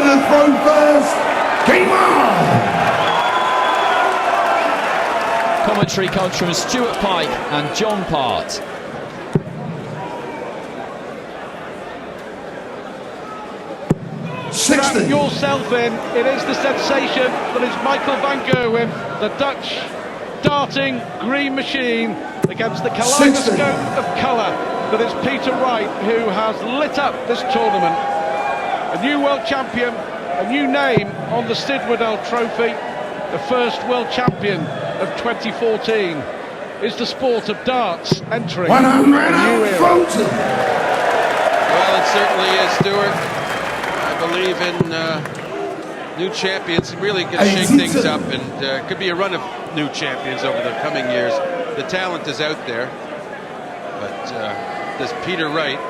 gonna throw first. Game on! Commentary comes from Stuart Pike and John Part. Strap yourself in. It is the sensation that is Michael van Gerwen, the Dutch darting green machine, against the kaleidoscope of colour that is Peter Wright, who has lit up this tournament. A new world champion, a new name on the Sid Waddell Trophy, the first world champion of 2014. Is the sport of darts entering a new era? Well, it certainly is, Stuart. I believe in new champions. Really going to shake things up, and could be a run of new champions over the coming years. The talent is out there, but this Peter Wright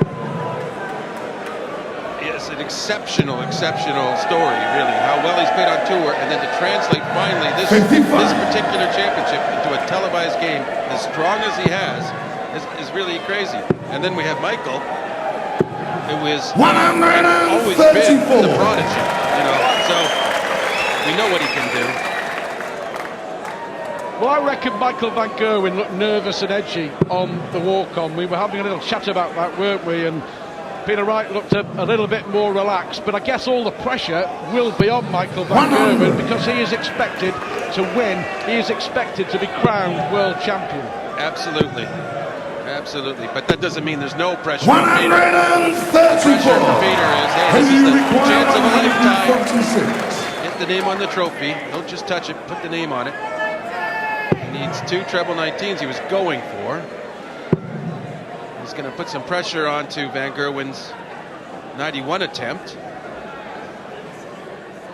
is an exceptional story, really. How well he's played on tour, and then to translate finally this particular championship into a televised game as strong as he has is really crazy. And then we have Michael, who is always been the prodigy, you know. So we know what he can do. Well, I reckon Michael van Gerwen looked nervous and edgy on the walk-on. We were having a little chat about that, weren't we? And Peter Wright looked a little bit more relaxed, but I guess all the pressure will be on Michael van Gerwen because he is expected to win. He is expected to be crowned world champion. Absolutely. Absolutely, but that doesn't mean there's no pressure on Peter. The 134. pressure for Peter is, hey, this is the chance of a lifetime. Hit the name on the trophy. Don't just touch it, put the name on it. He needs 2 treble 19s he was going for. He's going to put some pressure onto Van Gerwen's 91 attempt.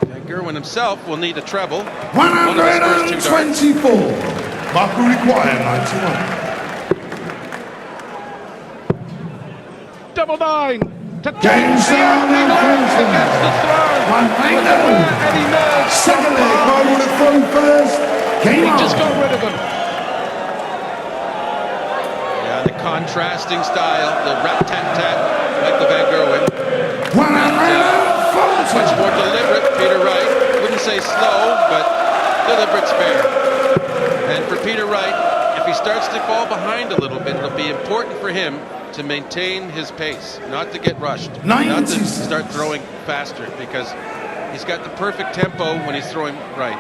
Van Gerwen himself will need a treble. 124. Mark will require 91. Double 9 to Game against the throne. Any nerves? Second leg, I would have thrown first. Game He on. just got rid of them. Yeah, the contrasting style, the rat-tat-tat, Michael van Gerwen. Much more deliberate, Peter Wright. Wouldn't say slow, but deliberate's fair. And for Peter Wright, if he starts to fall behind a little bit, it'll be important for him to maintain his pace, not to get rushed, not to start throwing faster, because he's got the perfect tempo when he's throwing right.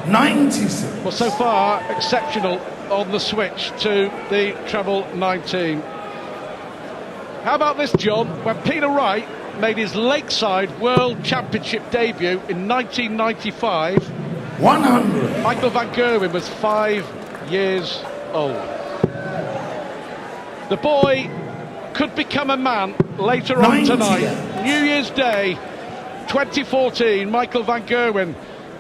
96. Well, so far, exceptional on the switch to the treble 19. How about this, John? When Peter Wright made his Lakeside World Championship debut in 1995, 100. Michael van Gerwen was 5 years old. The boy could become a man later on tonight. New Year's Day 2014, Michael van Gerwen,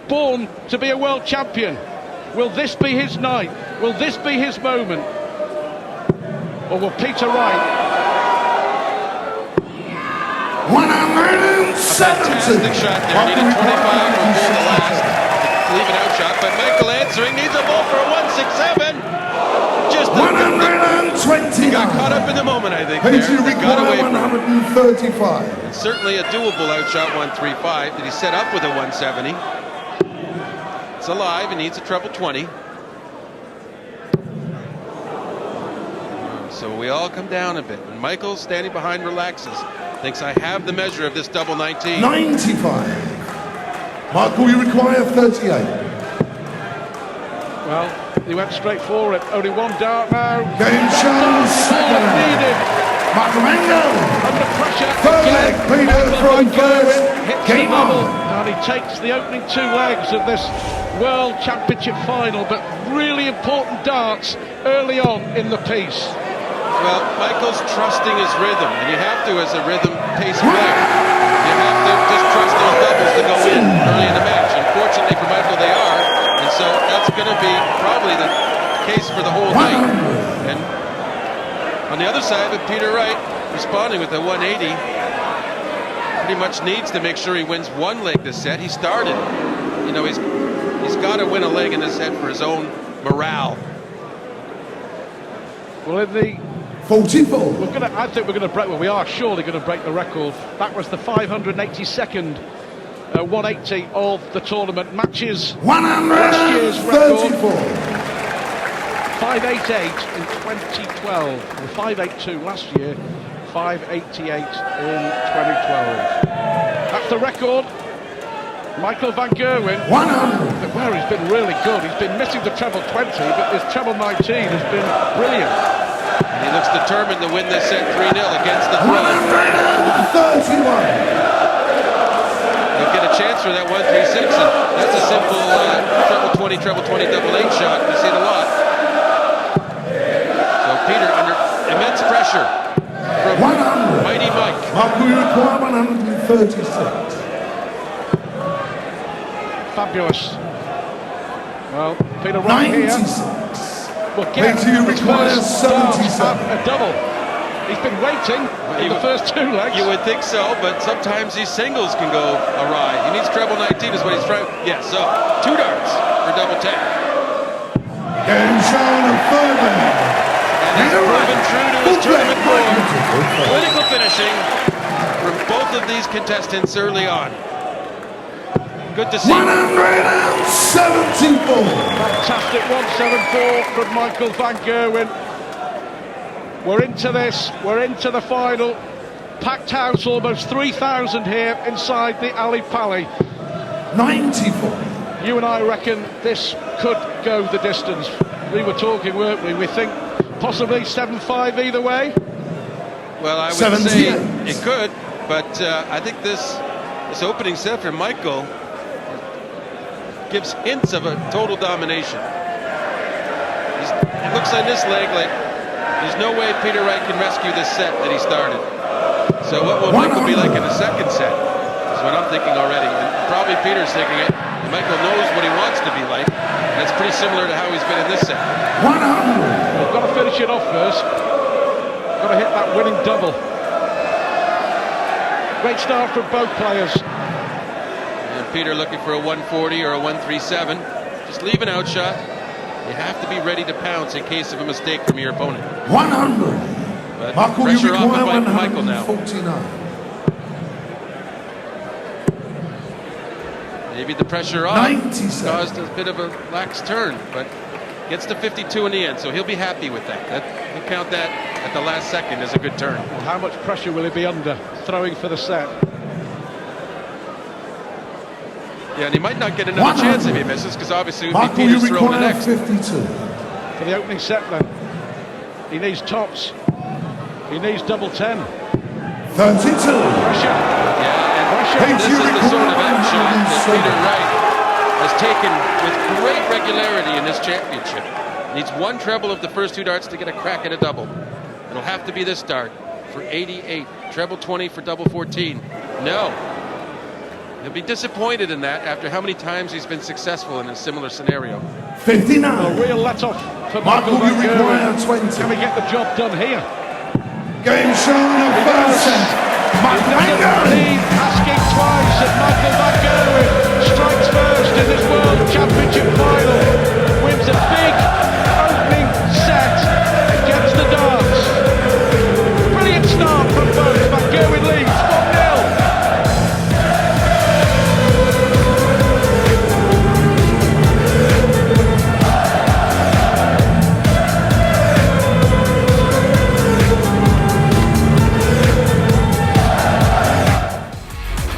born to be a world champion. Will this be his night? Will this be his moment? Or will Peter Wright? 170. Fantastic shot there. Needed 25 before the last. Leave it out shot, but Michael answering needs a ball for a 167. Just 120. He got caught up in the moment, I think. Peter There. Got away require from it. 135. It's certainly a doable outshot 135. Did he set up with a 170? It's alive. He needs a treble 20. So we all come down a bit. And Michael, standing behind, relaxes. Thinks, I have the measure of this double 19. 95. Michael, you require 38. Well, he went straight for it. Only one dart now. Game show second. Needed. Michael van Gerwen. Under pressure. Third leg, Peter from first. Hits Game the bubble, on. and he takes the opening 2 legs of this World Championship final, but really important darts early on in the piece. Well, Michael's trusting his rhythm, and you have to as a rhythm pace player. You have to just trust those doubles to go in early in the match. Unfortunately for Michael, they are, and so that's going to be probably the case for the whole night. And on the other side, with Peter Wright responding with a 180, pretty much needs to make sure he wins one leg this set. He started, you know, he's got to win a leg in this set for his own morale. Well, in the 44. I think we're going to break. Well, we are surely going to break the record. That was the 582nd 180 of the tournament matches. Last year's record. 588 in 2012. 582 last year. 588 in 2012. That's the record. Michael van Gerwen. 100. Well, he's been really good. He's been missing the treble 20, but his treble 19 has been brilliant. And he looks determined to win this set 3-0 against the Thriller. 131. He'll get a chance for that 136, and that's a simple treble 20, double 8 shot. We've seen a lot. So Peter under immense pressure from 100. Mighty Mike. Michael, you require 136. Fabulous. Well, Peter Wright here. 96. Well, get Peter, you his require first start 77. at a double. He's been waiting in the first two legs. You would think so, but sometimes these singles can go awry. He needs treble 19 is what he's trying. Yes, so 2 darts for double 10. Game shown of further. And he's proven true to his tournament form. Clinical finishing from both of these contestants early on. Good to see. 174. Fantastic 174 from Michael van Gerwen. We're into this, we're into the final. Packed house, almost 3,000 here inside the Ali Pali. 94. You and I reckon this could go the distance. We were talking, weren't we? We think possibly 7-5 either way. Well, I would 78. say it could, but I think this opening set for Michael gives hints of a total domination. It looks on this leg like there's no way Peter Wright can rescue this set that he started. So what will Michael be like in the second set is what I'm thinking already. And probably Peter's thinking it. Michael knows what he wants to be like. And it's pretty similar to how he's been in this set. 100. We've got to finish it off first. Got to hit that winning double. Great start from both players. And Peter looking for a 140 or a 137. Just leave an outshot. You have to be ready to pounce in case of a mistake from your opponent. 100. But Michael, you pressure off require of Michael now. 149. Maybe the pressure off 97. caused a bit of a lax turn, but gets to 52 in the end, so he'll be happy with that. He'll count that at the last second as a good turn. Well, how much pressure will he be under throwing for the set? Yeah, and he might not get another 100. chance if he misses, because obviously it would Michael, be you Peter's throwing the require next. 52. For the opening set then. He needs tops. He needs double 10. 32. Pressure. Yeah, and Hey, this you is the require sort of outshot that 107. Peter Wright has taken with great regularity in this championship. Needs one treble of the first 2 darts to get a crack at a double. It'll have to be this dart for 88. Treble 20 for double 14. No. He'll be disappointed in that after how many times he's been successful in a similar scenario. 59. A real let-off for Michael, Michael you van require Gerwen. 20. Can we get the job done here? Game shown of first set. Michael van Gerwen. Lead asking twice, and Michael van Gerwen strikes first in this World Championship final. Wins a big opening set against the darts. Brilliant start from both. Van Gerwen leads 1-0.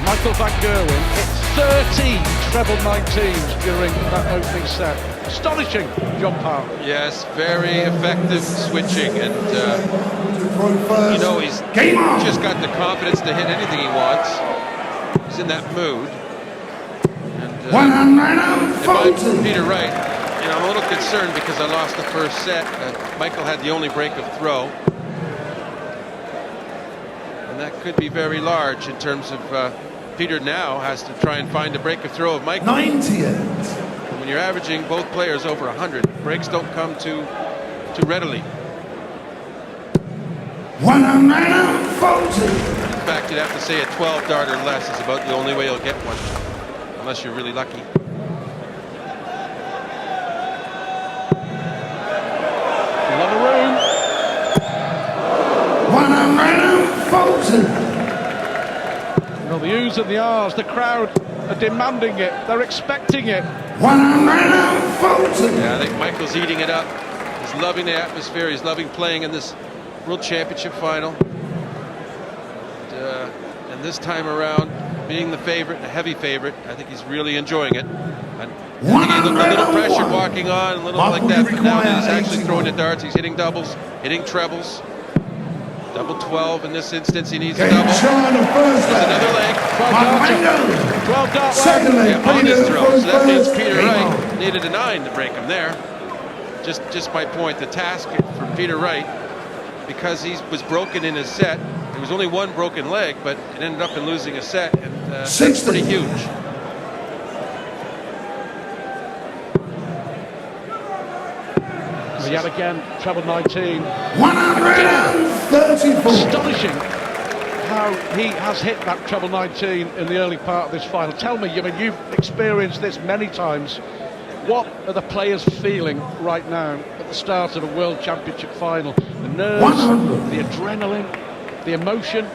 Michael van Gerwen hit 30 treble 19s during that opening set. Astonishing, John Parr. Yes, very effective switching, and Throw first. you know he's Game on. just got the confidence to hit anything he wants. He's in that mood. And if I'm 140. Peter Wright, you know, I'm a little concerned because I lost the first set. Michael had the only break of throw. And that could be very large in terms of Peter now has to try and find a break of throw of Michael. 98. When you're averaging both players over 100, breaks don't come too readily. 140. In fact, you'd have to say a 12 dart or less is about the only way you'll get one, unless you're really lucky. A lot of room. 140. Well, the oohs and the ahs, the crowd are demanding it. They're expecting it. 140. Yeah, I think Michael's eating it up. He's loving the atmosphere. He's loving playing in this World Championship final. And this time around, being the favorite, a heavy favorite, I think he's really enjoying it. And he looked a little pressure walking on, a little like that, but now he's actually throwing the darts. He's hitting doubles, hitting trebles. Double 12 in this instance. He needs a double. There's another leg. 12 dart Second leg. On his throw. So that means Peter Wright needed a 9 to break him there. Just my point. The task for Peter Wright, because he was broken in his set. There was only one broken leg, but it ended up in losing a set, and that's pretty huge. Yet again, treble 19. 134. Astonishing how he has hit that treble 19 in the early part of this final. Tell me, I mean, you've experienced this many times. What are the players feeling right now at the start of a World Championship final? The nerves, 100. the adrenaline, the emotion.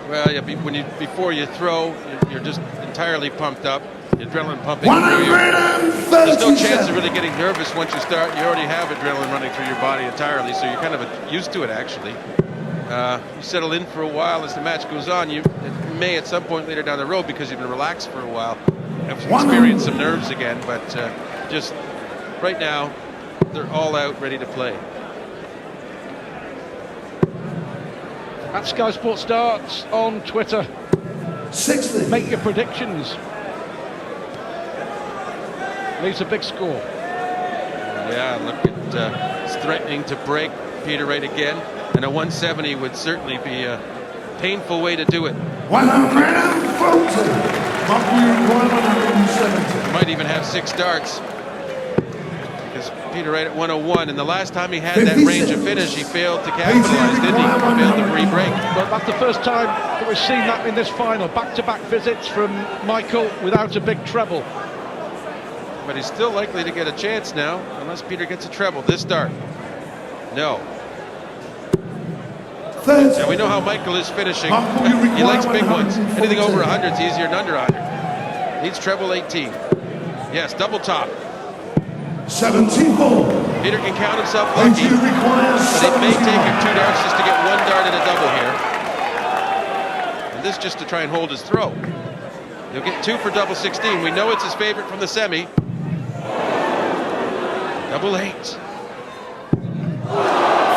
Well, yeah, before you throw, you're just entirely pumped up. The adrenaline pumping through you. There's no chance of really getting nervous once you start. You already have adrenaline running through your body entirely, so you're kind of used to it, actually. You settle in for a while as the match goes on. You may at some point later down the road, because you've been relaxed for a while, have experienced some nerves again, but just right now, they're all out, ready to play. At Sky Sports Darts on Twitter, 60. make your predictions. Leaves a big score. Yeah, look at it's threatening to break Peter Wright again, and a 170 would certainly be a painful way to do it. 140. 170. Might even have 6 darts, because Peter Wright at 101, and the last time he had that range of finish, he failed to capitalize, didn't he? He failed to re-break. But that's the first time that we've seen that in this final. Back-to-back visits from Michael without a big treble. But he's still likely to get a chance now, unless Peter gets a treble. This dart, no. 30. Now we know how Michael is finishing. He likes big ones. Anything over 100 is easier than under 100. Needs treble 18. Yes, double top. 74. Peter can count himself lucky, but it may take him 2 darts just to get 1 dart and a double here. And this just to try and hold his throw. He'll get 2 for double 16. We know it's his favorite from the semi. Double 8. 55.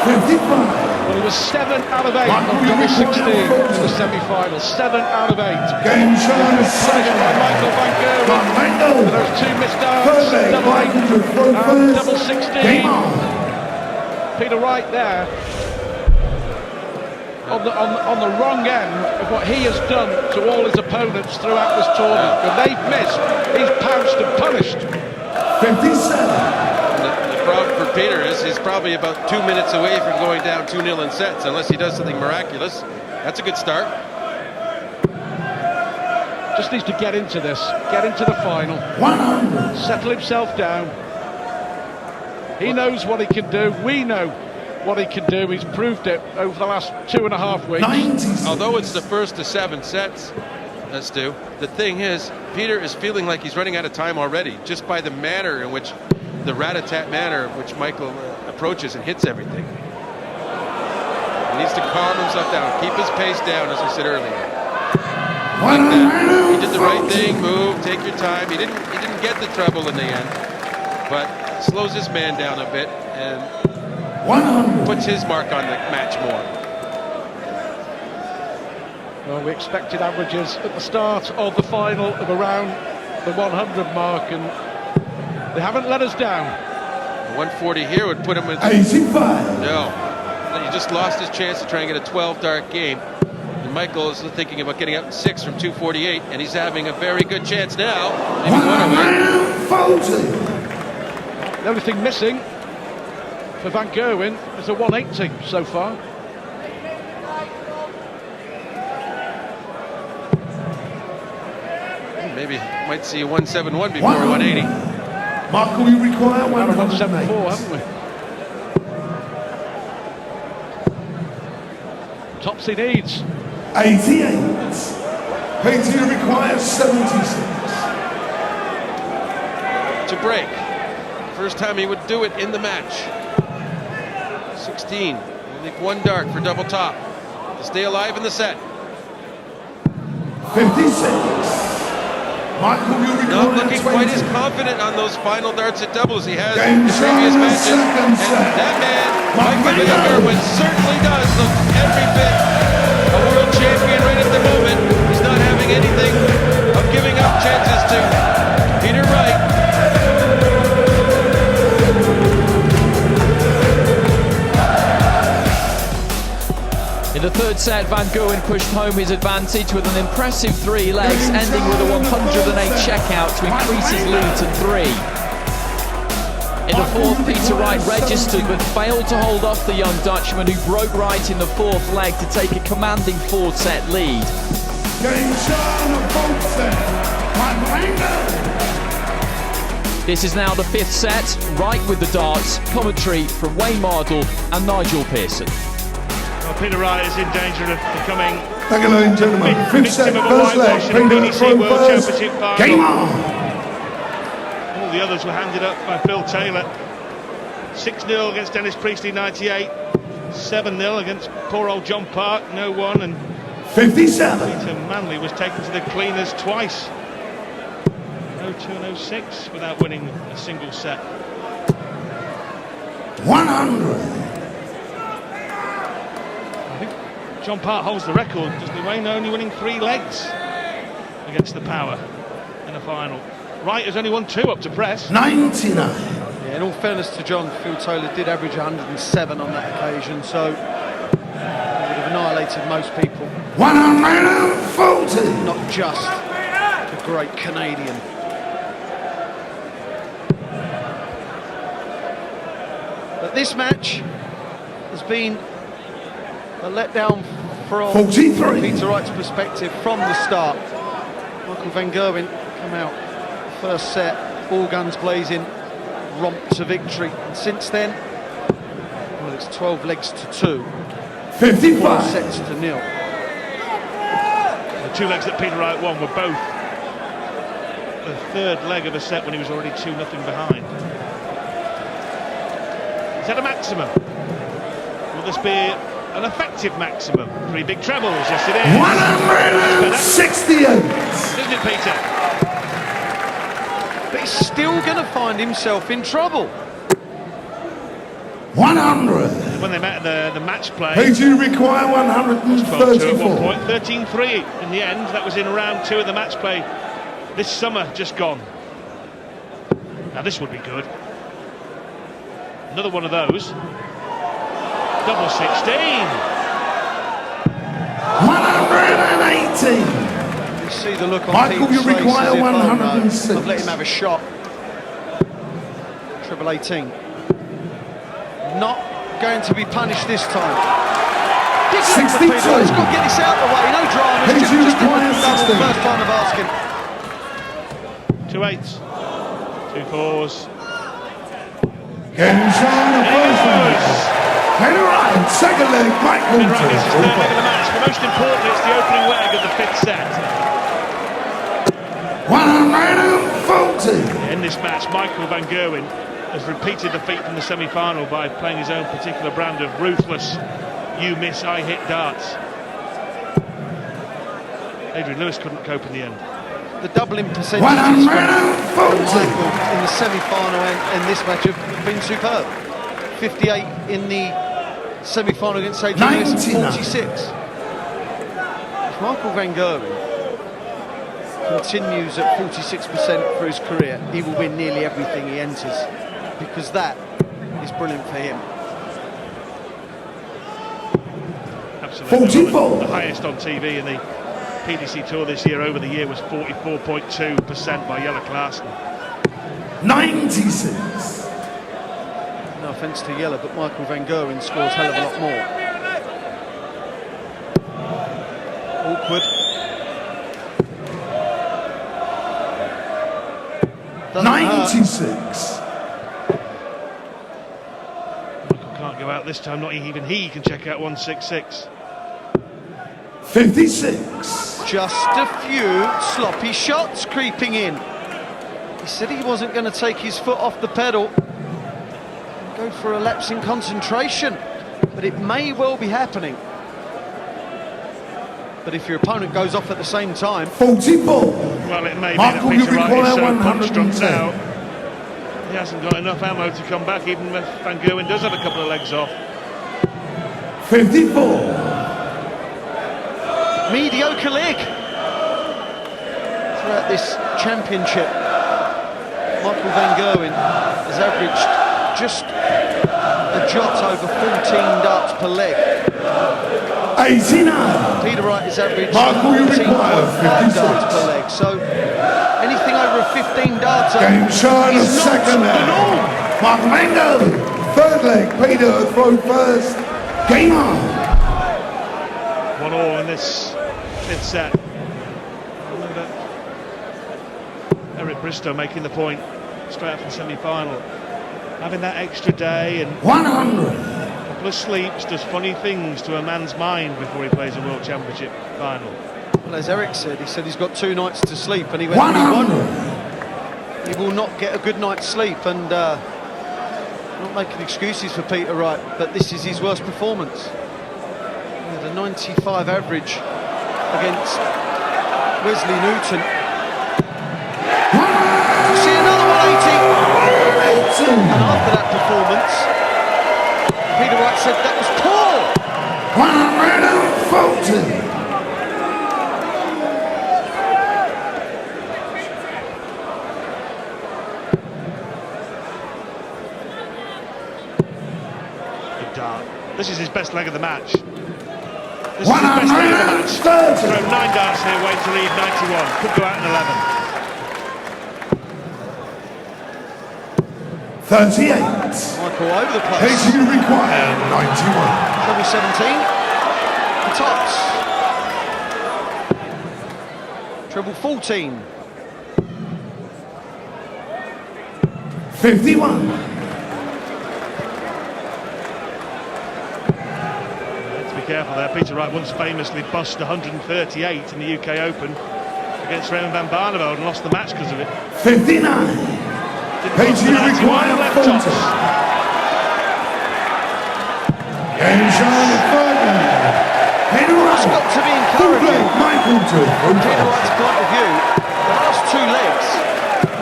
Well, he was 7 out of 8 on double 16 in the semi-final. 7 out of 8. Game shown is second. By Michael van Gerwen. Michael. Those 2 missed darts, double 8 and double 16. Peter Wright there on the wrong end of what he has done to all his opponents throughout this tournament. When they've missed, he's pounced and punished. 57. The problem for Peter is he's probably about 2 minutes away from going down 2-0 in sets, unless he does something miraculous. That's a good start. Just needs to get into this, get into the final, 100. settle himself down. He knows what he can do. We know what he can do. He's proved it over the last 2.5 weeks. 90. Although it's the first of 7 sets, Stu, the thing is, Peter is feeling like he's running out of time already, just by the manner in which, the rat-a-tat manner in which Michael approaches and hits everything. He needs to calm himself down, keep his pace down, as I said earlier. Like that. He did the right thing, move, take your time. He didn't get the treble in the end, but slows his man down a bit and 100. puts his mark on the match more. Well, we expected averages at the start of the final of around the 100 mark, and they haven't let us down. 140 here would put him in. 85. No, he just lost his chance to try and get a 12-dart game. And Michael is thinking about getting up 6 from 248, and he's having a very good chance now. Maybe 140. The only thing missing for Van Gerwen is a 180 so far. Maybe might see a 171 before a 180. Michael, we require 174, haven't we? Tops he needs. 88. Peter requires 76. To break. First time he would do it in the match. 16. Only one dark for double top. To stay alive in the set. 56. Michael, you Not require looking 20. quite as confident on those final darts at doubles he has Game in the previous shown, matches. second And set. that man, Michael van Michael. Gerwen, certainly does look every bit a world champion right at the moment. He's not having anything of giving up chances to Peter Wright. In the third set, Van Gerwen pushed home his advantage with an impressive 3 legs, ending with a 108 checkout to increase his lead to 3. In the fourth, Peter Wright registered but failed to hold off the young Dutchman, who broke Wright in the fourth leg to take a commanding 4-set lead. Game shown of both set. Michael van Gerwen. This is now the 5th set, Wright with the darts, commentary from Wayne Mardle and Nigel Pearson. Well, Peter Wright is in danger of becoming Thank you, ladies and gentlemen. Fifth set, victim of a first leg. whitewash in the Peter PDC through World first. Championship final. Game on. All the others were handed up by Phil Taylor. 6-0 against Dennis Priestley, 98. 7-0 against poor old John Park, no one. And 57. Peter Manley was taken to the cleaners twice. 0-2 and 0-6 without winning a single set. 100. I think John Park holds the record, doesn't he, Wayne? Only winning 3 legs against the power in a final. Wright has only won 2 up to press. 99. Yeah, in all fairness to John, Phil Taylor did average 107 on that occasion, so he would have annihilated most people, 140. not just the great Canadian. But this match has been a letdown from 43. Peter Wright's perspective from the start. Michael van Gerwen come out first set, all guns blazing, romp to victory, and since then, well, it's 12 legs to 2, 4 55. sets to 0. The 2 legs that Peter Wright won were both the third leg of a set when he was already 2-0 behind. Is that a maximum? Will this be an effective maximum? 3 big trebles, yes it is. 168. Isn't it, Peter? But he's still going to find himself in trouble. 100. When they met the match play, Peter require 12-2 at one 134. point, 13-3 in the end. That was in round 2 of the match play this summer, just gone. Now this would be good. Another one of those. Double 16. 118. You see the look on Michael, people's you require faces, if, 106. I've let him have a shot. Treble 18. Not going to be punished this time. 62. He's got to get this out of the way, no drama. Peter Just requires double, 16. first time of asking. 2 8s, 2 4s. Game shown of first leg. Peter Wright, second leg, Michael Peter Wright gets his third leg of the Van match, but most importantly, it's the opening leg of the 5th set. 140. In this match, Michael van Gerwen has repeated the feat from the semi-final by playing his own particular brand of ruthless, you miss, I hit darts. Adrian Lewis couldn't cope in the end. The doubling percentages from 140. Michael in the semi-final and this match have been superb. 58 in the semi-final against Adrian Lewis, 99. 46. If Michael van Gerwen continues at 46% for his career, he will win nearly everything he enters, because that is brilliant for him. Absolutely. 44. The highest on TV in the PDC Tour this year over the year was 44.2% by Jelle Klaassen. 96. No offence to Jelle, but Michael van Gerwen scores hell of a lot more. Awkward. Doesn't 96. Michael can't go out this time, not even he can check out 166. 56. Just a few sloppy shots creeping in. He said he wasn't going to take his foot off the pedal and go for a lapse in concentration, but it may well be happening. But if your opponent goes off at the same time... 44. Well, it may be Michael, that you Peter Wright is so require punch-drunk 110. now. He hasn't got enough ammo to come back, even if Van Gerwen does have a couple of legs off. 54. Mediocre leg throughout this championship. Michael van Gerwen has averaged just a jot over 14 darts per leg. 89. Peter Wright has averaged Michael, you 14.5 require darts 56. per leg. So anything over a 15 darts Game shot of is not second the leg. norm. Michael van Gerwen. Third leg. Peter throw first. Game on. 1-1 in this fifth set. I remember Eric Bristow making the point straight after the semi-final. Having that extra day and 100. a couple of sleeps does funny things to a man's mind before he plays a World Championship final. Well, as Eric said, he said he's got 2 nights to sleep, and he went 100. He will not get a good night's sleep, and not making excuses for Peter Wright, but this is his worst performance. With a 95 average against Wesley Newton. You see another 180. And after that performance, Peter Wright said that was poor. 140. Good dart. This is his best leg of the match. This is his best leg of the match. 130. Thrown 9 darts here, waiting to lead 91. Could go out in 11. 38. Michael over the place. Case you require 91. Treble 17. The tops. Treble 14. 51. To be careful there. Peter Wright once famously bust 138 in the UK Open against Raymond van Barneveld and lost the match because of it. 59. Didn't Page bust the you 91 require left 40. tops. Game shot of third leg. Peter It's Wright. got to be Full leg. encouraging. Michael to From Peter Wright's point of view, the last 2 legs,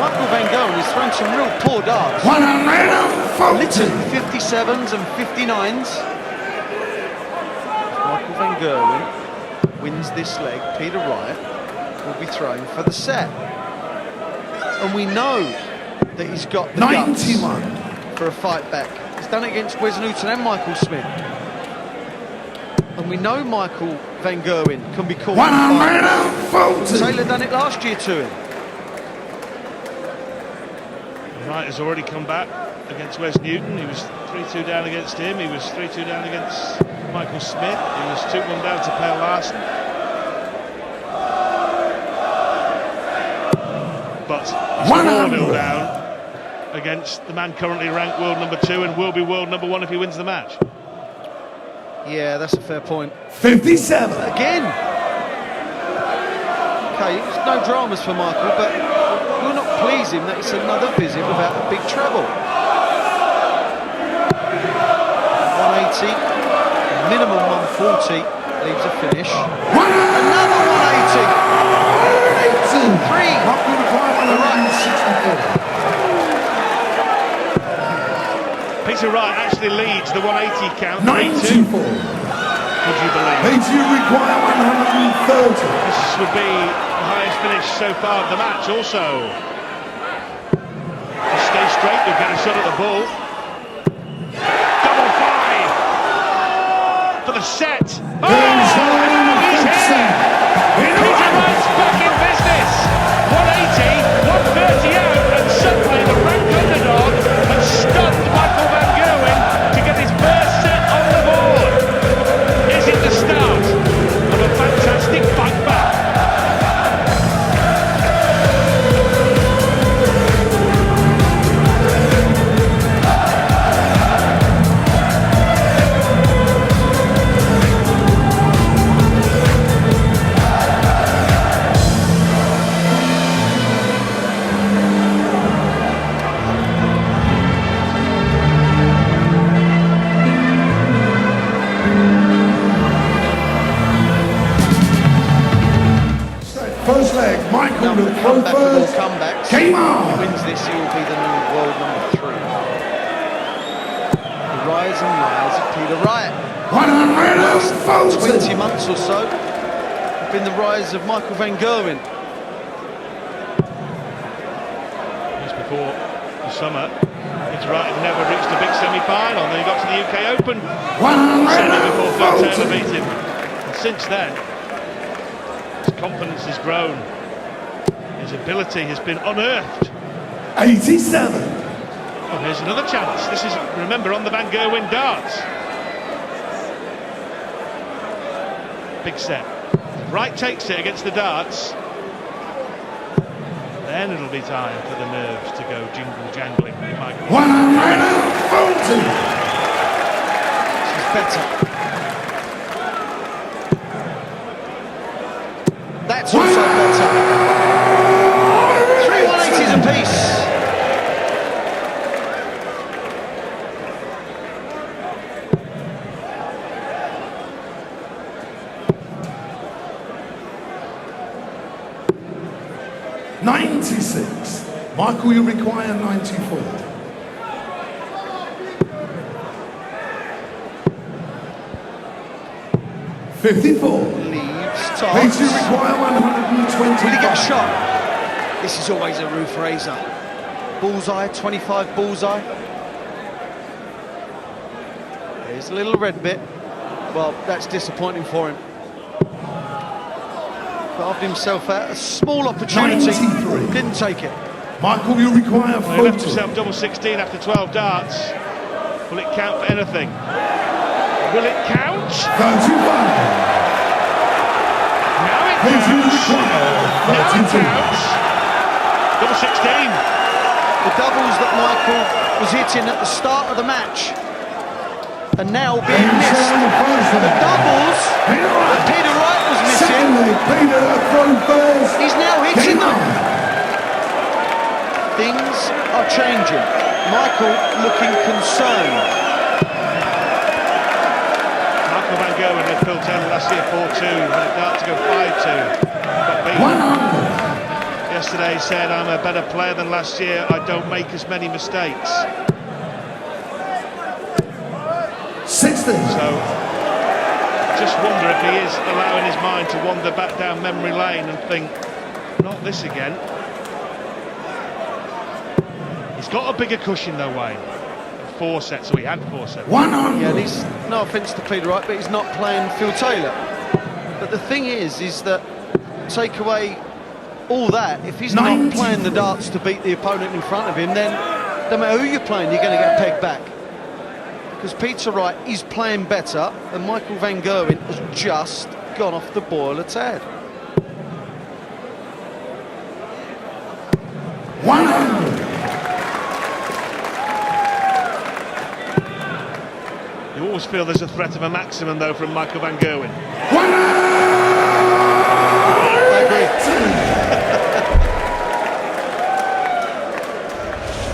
Michael van Gerwen has thrown some real poor darts. 140. Littered 57s and 59s. Michael van Gerwen wins this leg, Peter Wright will be throwing for the set. And we know that he's got the guts 91. for a fight back. He's done it against Wes Newton and Michael Smith. And we know Michael van Gerwen can be caught. 140. Taylor done it last year to him. Wright has already come back against Wes Newton. He was 3-2 down against him. He was 3-2 down against Michael Smith. He was 2-1 down to Pale Larson. But he's 4-0 down against the man currently ranked world number 2 and will be world number 1 if he wins the match. Yeah, that's a fair point. 57. Again. Okay, there's no dramas for Michael, but will not please him that it's another visit without a big treble. 180, minimum 140, leaves a finish. Another 180. 3. Michael require 164. Peter Wright actually leads the 180 count. 94. 3-2. Would you believe? Page you require 130. This would be the highest finish so far of the match also. Just stay straight, you'll get a shot at the ball. Double 5 for the set. Oh, he's here! Peter Wright's back in business. 180, 130 out, and suddenly the rank underdog has stunned Michael van Gerwen to get his first set on the board. Is it the start of a fantastic fight back? first leg. Michael Number to of throw comeback with first. all comebacks. Came If on. he wins this, he will be the new world number 3. The rise and rise of Peter Wright. 140. 20 months or so have been the rise of Michael van Gerwen. Just before the summer, Peter Wright had never reached a big semi-final. Then he got to the UK Open semi before Phil Taylor beat him. And since then, his confidence has grown. His ability has been unearthed. 87. Oh, here's another chance. This is, remember, on the Van Gerwen darts. Big set. Wright takes it against the darts. Then it'll be time for the nerves to go jingle-jangling. 140. She's better. That's also better. 3 180s apiece. Michael, you require 94. $54. Leaves Please, tarts. you require 120. Will he get a shot? This is always a roof raiser. Bullseye, 25 bullseye. There's a little red bit. Well, that's disappointing for him. Carved himself out a small opportunity. 93. Didn't take it. Michael, you require Well, he left 40. himself double 16 after 12 darts. Will it count for anything? Will it count? 35. Now it Please, you counts. require Now it 32. counts. Double 16. The doubles that Michael was hitting at the start of the match are now being missed. The doubles that Peter Wright was missing, Secondly, Peter throw first. he's now hitting Game them. on. Things are changing. Michael looking concerned. Michael van Gerwen had Phil Taylor last year 4-2, had a dart to go 5-2. Got beaten. 100. Yesterday he said, I'm a better player than last year, I don't make as many mistakes. 60. So, just wonder if he is allowing his mind to wander back down memory lane and think, not this again. He's got a bigger cushion though, Wayne. 4 sets, so he had 4 sets. 100. Yeah, and he's, no offence to Peter Wright, but he's not playing Phil Taylor. But the thing is that take away all that, if he's not 93. playing the darts to beat the opponent in front of him, then no matter who you're playing, you're going to get pegged back. Because Peter Wright is playing better, and Michael van Gerwen has just gone off the boil a tad. 100. You always feel there's a threat of a maximum though from Michael van Gerwen. 100.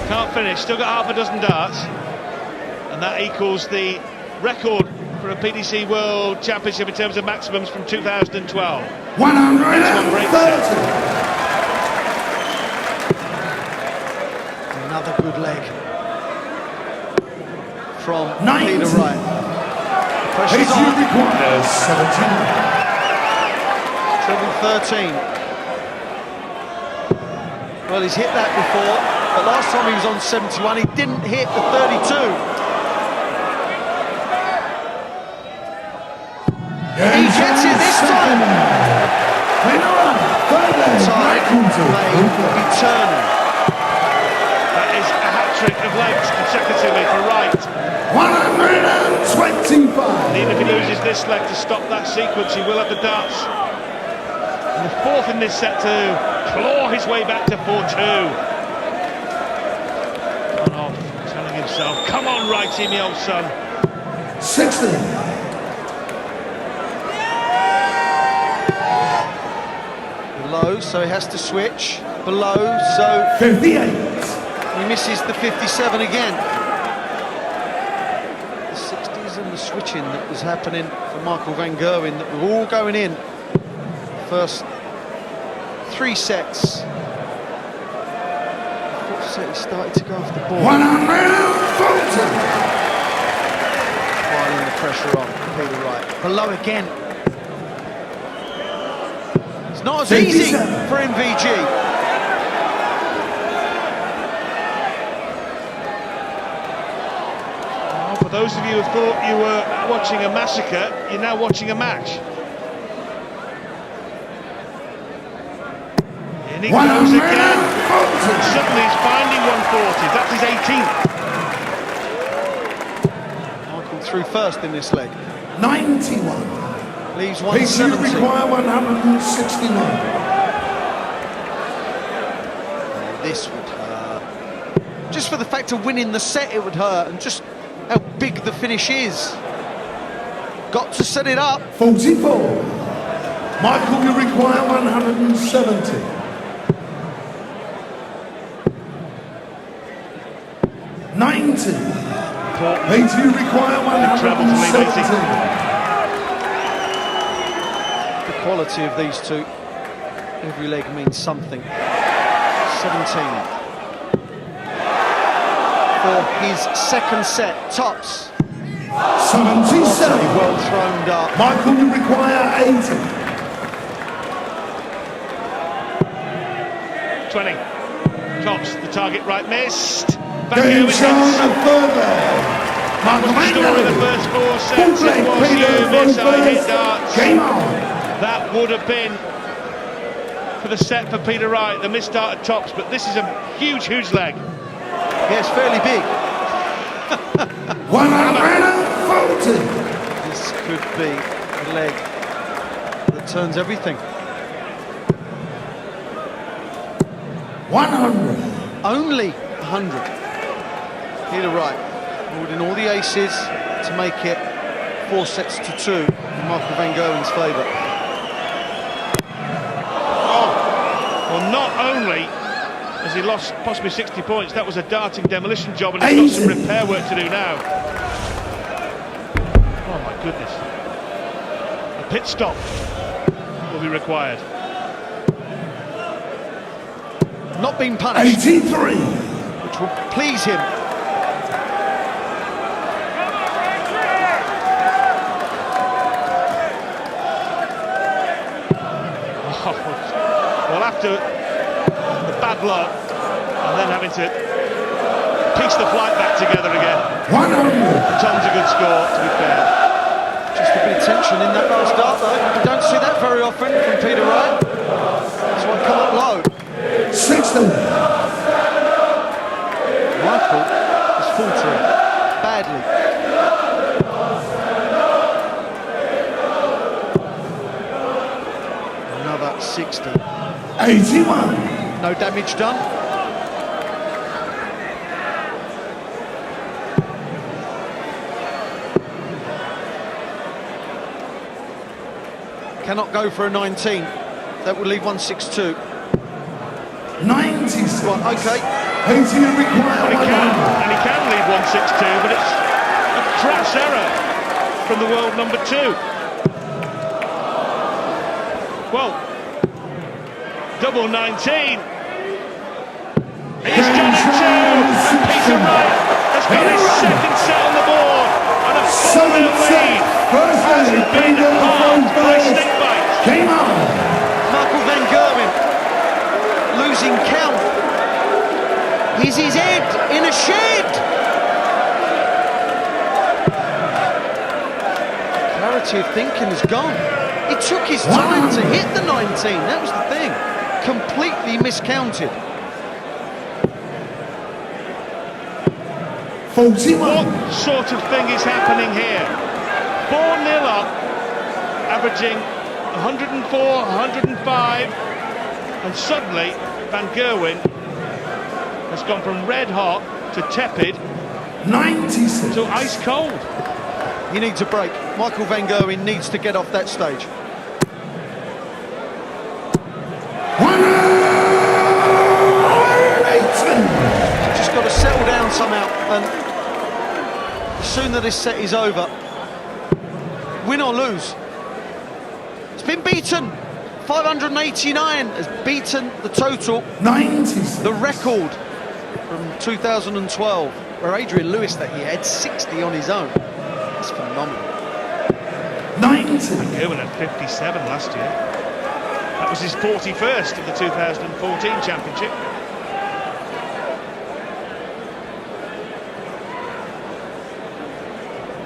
Can't finish, still got half a dozen darts. And that equals the record for a PDC World Championship in terms of maximums from 2012. 130. Another good leg from 90. Peter Wright. Pressure's Please, you on. require 17. Treble 13. Well, he's hit that before, but last time he was on 71, he didn't hit the 32. He gets it this time. Third leg. Tide may be turning. That is a hat-trick of legs consecutively for Wright. 125. And even if he loses this leg to stop that sequence, he will have the darts. And the fourth in this set to claw his way back to 4-2. On off, telling himself, come on, Wrighty, me old son. 60. Below, so he has to switch. Below, so 58. he misses the 57 again. The 60s and the switching that was happening for Michael van Gerwen, that were all going in. First 3 sets. Fourth set he started to go off the ball. 140. Piling the pressure on, Peter Wright. Below again. It's not as easy for MVG. For those of you who thought you were watching a massacre, you're now watching a match. In he goes again. Suddenly he's finding 140. That's his 18th. Michael through first in this leg. 91. Leaves Peace, you 170. require 161. This would hurt. Just for the fact of winning the set, it would hurt, and just how big the finish is. Got to set it up. 44. Michael, you require 170. 90. Peter, you require 170. The quality of these two. Every leg means something. 17. For his second set, tops. 77. Well thrown up. Michael, you require 80. 20. Tops, the target right missed. Van Game Gerwen shown hits. a further. Michael The van story of the Gerwen. first 4 sets. Full It leg, was Peter you from miss, I hit first. darts. Game on. That would have been for the set for Peter Wright, the missed dart at tops, but this is a huge, huge leg. Yes, fairly big. 140. This could be a leg that turns everything. 100. Only 100. Peter Wright holding all the aces to make it 4 sets to 2 in Michael van Gerwen's favour. Well, not only has he lost possibly 60 points, that was a darting demolition job, and he's got some repair work to do now. Oh my goodness. A pit stop will be required. Not being punished, 83. which will please him. Well, after the bad luck and then having to piece the flight back together again, 100. Tom's a good score, to be fair. Just a bit of tension in that last dart though. We don't see that very often from Peter Wright. That's why come up low. 60. Michael is faltering badly. Another 60. 81. No damage done. Cannot go for a 19. That would leave 162. 96. Right, okay. Peter, you require And 100. he can leave 162, but it's a crass error from the world number 2. Well, double 19. He's done it too, and Peter Wright has got his second set on the board, and a 4-0 lead has been halved by stick bites. Game on. Michael van Gerwen losing count. Is his head in a shed? Clarity of thinking is gone. It took his time to hit the 19. That was the thing. Completely miscounted. 41. What sort of thing is happening here? 4-0 up, averaging 104, 105, and suddenly Van Gerwen has gone from red hot to tepid 96. to ice cold. He needs a break. Michael van Gerwen needs to get off that stage. 118. Just got to settle down somehow, and the sooner this set is over, win or lose, it's been beaten 589 has beaten the total, 96. the record from 2012, where Adrian Lewis that year had 60 on his own. That's phenomenal. 90. Gerwen had 57 last year. That was his 41st of the 2014 championship.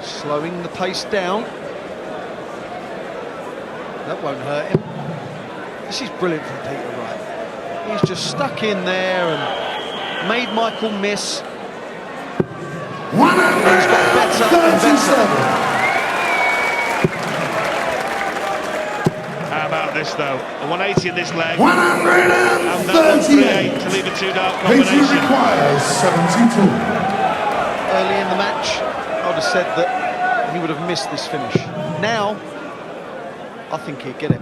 Slowing the pace down. That won't hurt him. This is brilliant from Peter Wright. He's just stuck in there and made Michael miss. 137. How about this though? A 180 in this leg. 138. To leave a two-dart Pacey combination. requires 72. Early in the match, I would have said that he would have missed this finish. Now, I think he'd get it.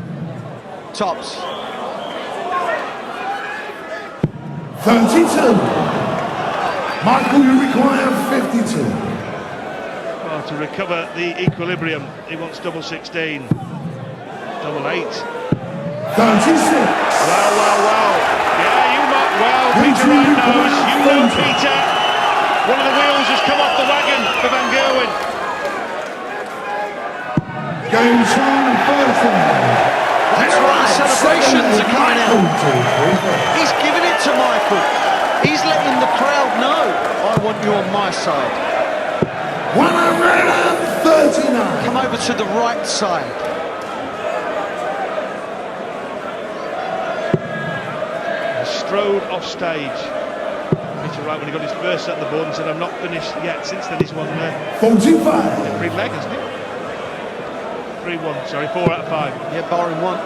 Tops. 32. Michael, you require 52. Well, to recover the equilibrium, he wants double 16. Double 8. 36. Wow. Yeah, you might well. Peter Wright knows. You know, Peter. One of the wheels has come off the wagon for Van Gerwen. Game's on first one. That's why the celebrations are coming out. He's giving it to Michael. He's letting the crowd know, I want you on my side. 139. Come over to the right side. Strode off stage. Peter Wright, when he got his first set on the board and said, I'm not finished yet. Since then he's won 45. every leg, hasn't he? 3-1, sorry, 4 out of 5. Yeah, barring one.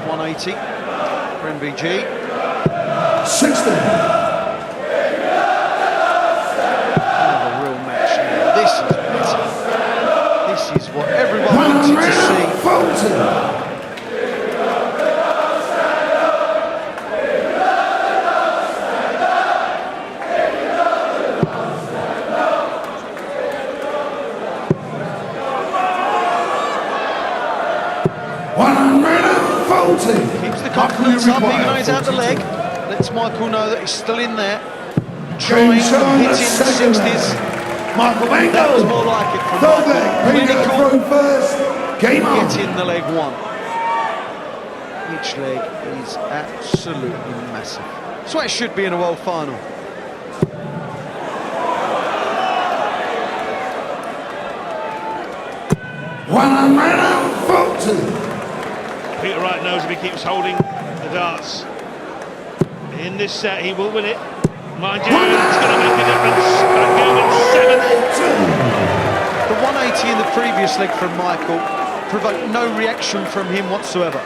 180 for MVG. 60. Another real match now. This is better. This is what everyone wanted to see. 140. Keeps the confidence up, even though he's out the leg. Lets Michael know that he's still in there. Trying, hitting the 60s. Michael van That was Gerwen. more like it from Third Michael. leg. Peter Clinical, throw first. Game on. get in the leg one. Each leg is absolutely massive. That's what it should be in a world final. Peter Wright knows if he keeps holding the darts in this set, he will win it. Mind you, it's going to make a difference. Van Gerwen 7. The 180 in the previous leg from Michael provoked no reaction from him whatsoever.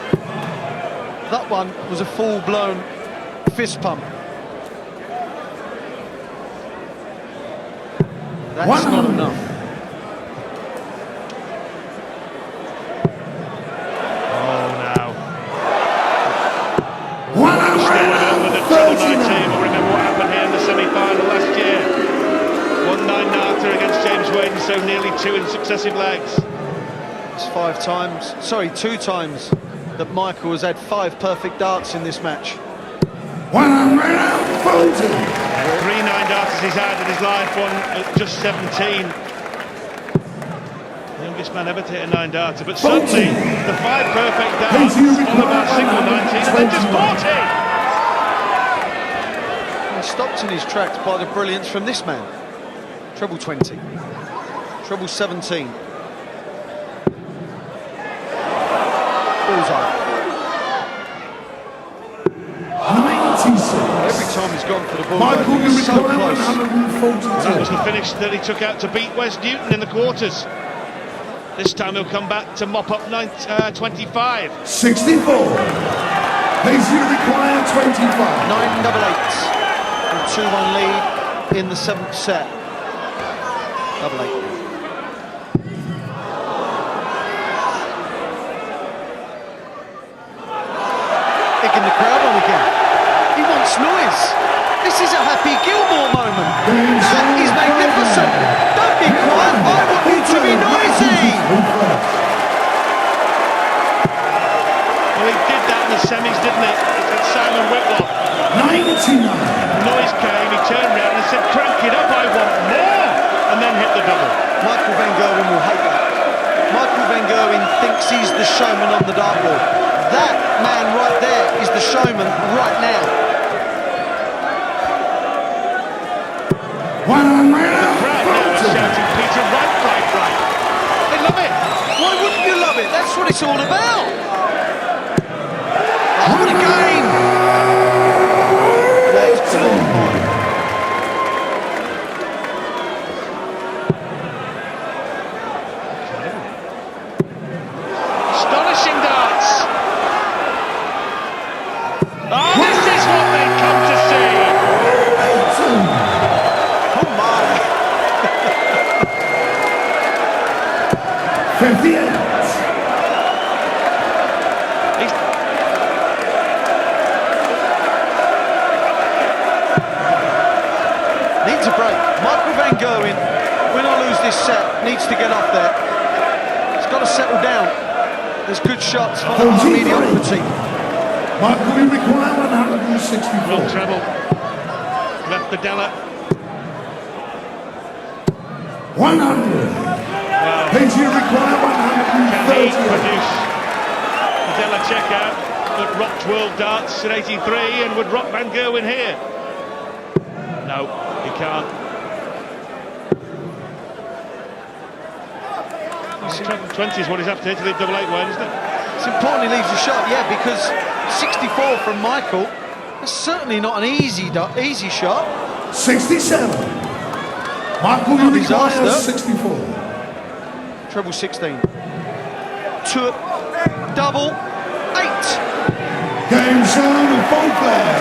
That one was a full-blown fist pump. That's not enough. Oh, now. 139. Remember what happened here in the semi-final last year? 1-9 Nata against James Wade, and so nearly 2 in successive legs. It's 2 times that Michael has had 5 perfect darts in this match. 140. 3 9-darters he's had in his life, one at just 17. The youngest man ever to hit a 9-darter, but suddenly the 5 perfect darts followed by a single 19 and then just 40. He's stopped in his tracks by the brilliance from this man. Treble 20. Treble 17. Bullseye. 96. Every time he's gone for the ball, Michael, you he's so require close. 142. That was the finish that he took out to beat Wes Newton in the quarters. This time he'll come back to mop up 25. 64. Pacey require 25. 9-8. 2-1 lead in the 7th set. 8-8. egging the crowd on again. He wants noise. This is a Happy Gilmore moment. That is magnificent. Don't be quiet. I want you to be noisy. Well, he did that in the semis, didn't he? It's Simon Whitlock. 99. Noise came, he turned around and said, crank it up, I want more! And then hit the double. Michael van Gerwen will hate that. Michael van Gerwen thinks he's the showman on the dartboard. That man right there is the showman right now. The crowd now is shouting Peter Wright, Wright, Wright. They love it. Why wouldn't you love it? That's what it's all about. What a game! That's Astonishing darts. Oh, this is what they come to see. oh my! 58. Needs a break. Michael van Gerwen, win or lose this set, needs to get up there. He's got to settle down. There's good shots for mediocrity. Michael, we require 164. Well treble. Left the Della. 100. Peter, you require Can he 130. produce the Della checkout that rocked world darts in '83 and would rock Van Gerwen here? No, he can't. Treble 20 is what he's after to leave double 8 wide, isn't it? It's important he leaves the shot, yeah, because 64 from Michael, that's certainly not an easy shot. 67. Michael, you require Disaster. 64. Treble 16. Two, double, 8. Game shown and full flag.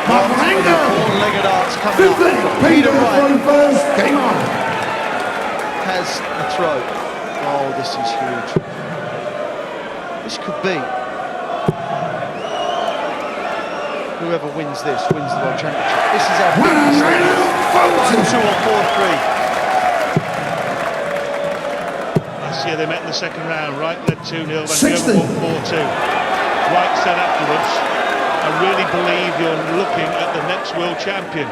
Michael van Gerwen. Four-legged darts coming up. 50. Peter Wright first. Game on. Has a throw. Oh, this is huge. This could be. Whoever wins this wins the World Championship. This is our big mistake. 2 or 4-3. Last year they met in the second round. Wright led 2-0, Van 60. Gerwen won 4-2. Wright said afterwards, I really believe you're looking at the next world champion.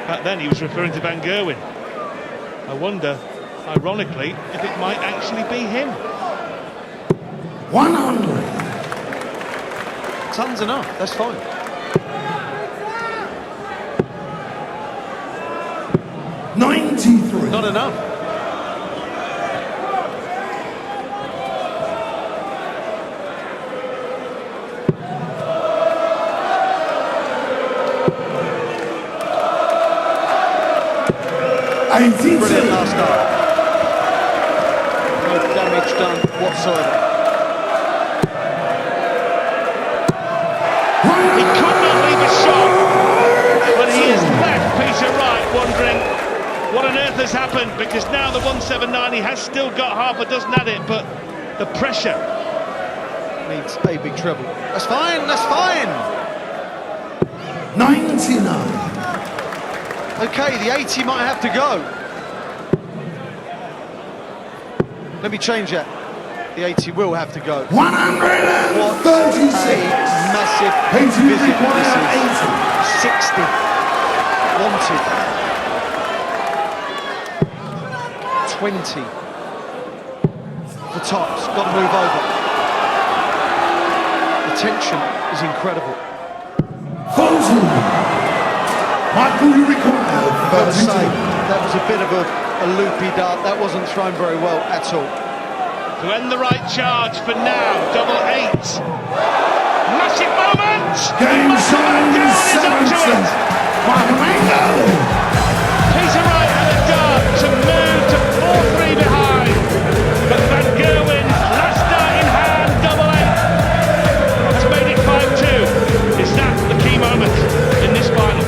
Back then he was referring to Van Gerwen. I wonder, ironically, if it might actually be him. 100. Tons enough, that's fine. $93. Not enough. Brilliant last start. No damage done whatsoever. He could not leave a shot, but he has left Peter Wright wondering what on earth has happened, because now the 179, he has still got half a dozen at it, but the pressure. Needs a big treble. That's fine, that's fine. 99. Okay, the 80 might have to go. Let me change that. The 80 will have to go. 136. Massive Peter, you visit. require This is 80. 60. Wanted. 20. The tops, got to move over. The tension is incredible. 40. Michael, you require I've got to 32. say, that was a bit of a loopy dart. That wasn't thrown very well at all. To end the right charge for now, double 8. Massive moment! Game sign is 7 cents. Michael van Gerwen. Peter Wright had a dart to move to 4-3 behind, but Van Gerwen's last dart in hand, double 8, has made it 5-2. Is that the key moment in this final?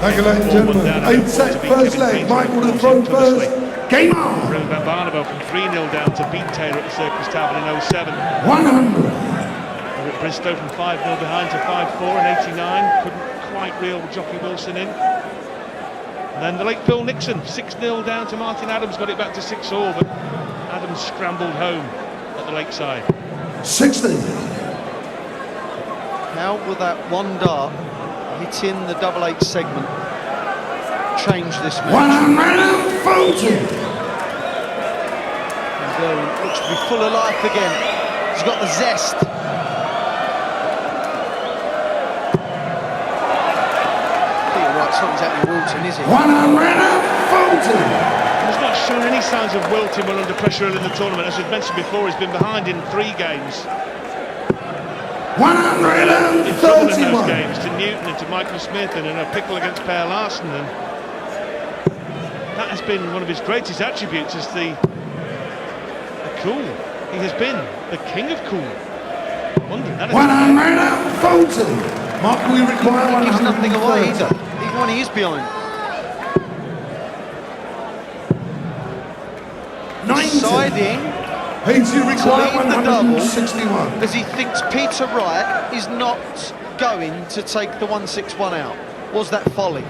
Thank you, ladies and gentlemen. 8 set first leg. Michael to throw first. Game on. Ruben van Barneveld from 3-0 down to beat Taylor at the Circus Tavern in 07. 100. At Bristow from 5-0 behind to 5-4 in 89. Couldn't quite reel Jockey Wilson in. And then the late Phil Nixon, 6-0 down to Martin Adams, got it back to 6-all, but Adams scrambled home at the Lakeside. 60. How will that one dart hitting the double eight segment change this match? 140. Van Gerwen looks to be full of life again. He's got the zest. Peter Wright's not exactly wilting, is he? 140. He's not shown any signs of wilting when under pressure early in the tournament. As we've mentioned before, he's been behind in 3 games. 131. In trouble in those games to Newton and to Michael Smith and in a pickle against Per Larsen. And that has been one of his greatest attributes, is the cool. He has been the king of cool. Wondering that 140. Mark, we require He gives 130. nothing away either, even when he is behind. 90. Deciding Peter require lead the double 161. as he thinks Peter Wright is not going to take the 161 out. Was that folly?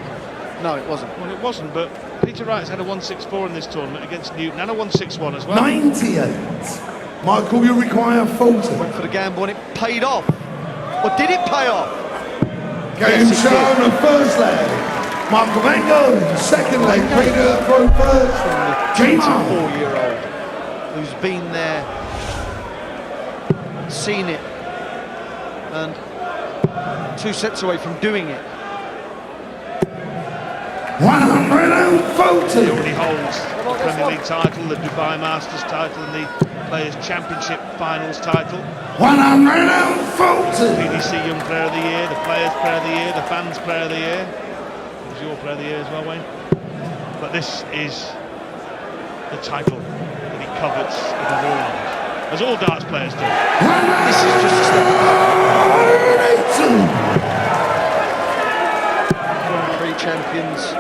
No, it wasn't. Well, it wasn't, but Peter Wright's had a 164 in this tournament against Newton and a 161 as well. 98. Michael, you require 40. Went for the gamble and it paid off. Or did it pay off? Game Yes, it shown the first leg. Michael van Gerwen, second leg. Peter throw first. Game on. 24-year-old who's been there, seen it, and 2 sets away from doing it. 140. He already holds the Premier League title, the Dubai Masters title, and the Players' Championship Finals title. 140. PDC Young Player of the Year, the Players' Player of the Year, the Fans' Player of the Year. It was your Player of the Year as well, Wayne. But this is the title that he covets above all others, as all darts players do. This is just a step above. 180. Grand Prix champions.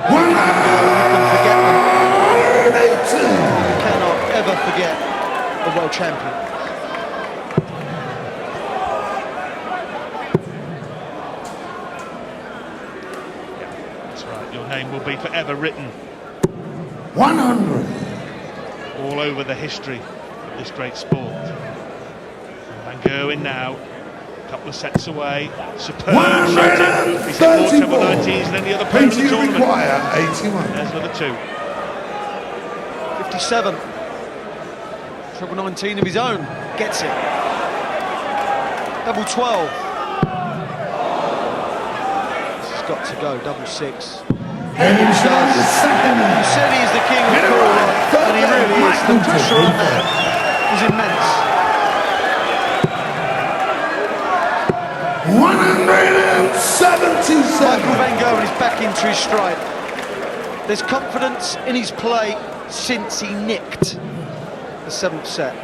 180. You cannot ever forget a world champion. That's right, your name will be forever written 100. all over the history of this great sport. And Van Gerwen now, a couple of sets away, superb shooting. He's hit more treble 19s than any other player in the Peter tournament. require 81. There's another 2. 57. Treble 19 of his own. Gets it. Double 12. This has got to go. Double 6. Game shown the second You leg. said he's the king of cool, and he really is. The pressure on that is immense. 177. Michael van Gerwen is back into his stride. There's confidence in his play since he nicked the 7th set.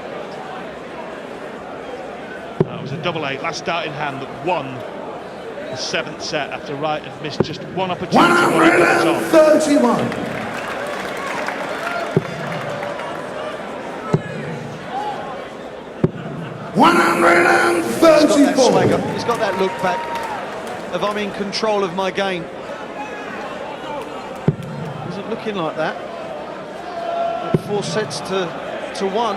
It was a double 8, last start in hand, that won the 7th set after Wright had missed just one opportunity. 131. He's got that 134. swagger. He's got that look back of I'm in control of my game. Isn't looking like that. At 4 sets to 1.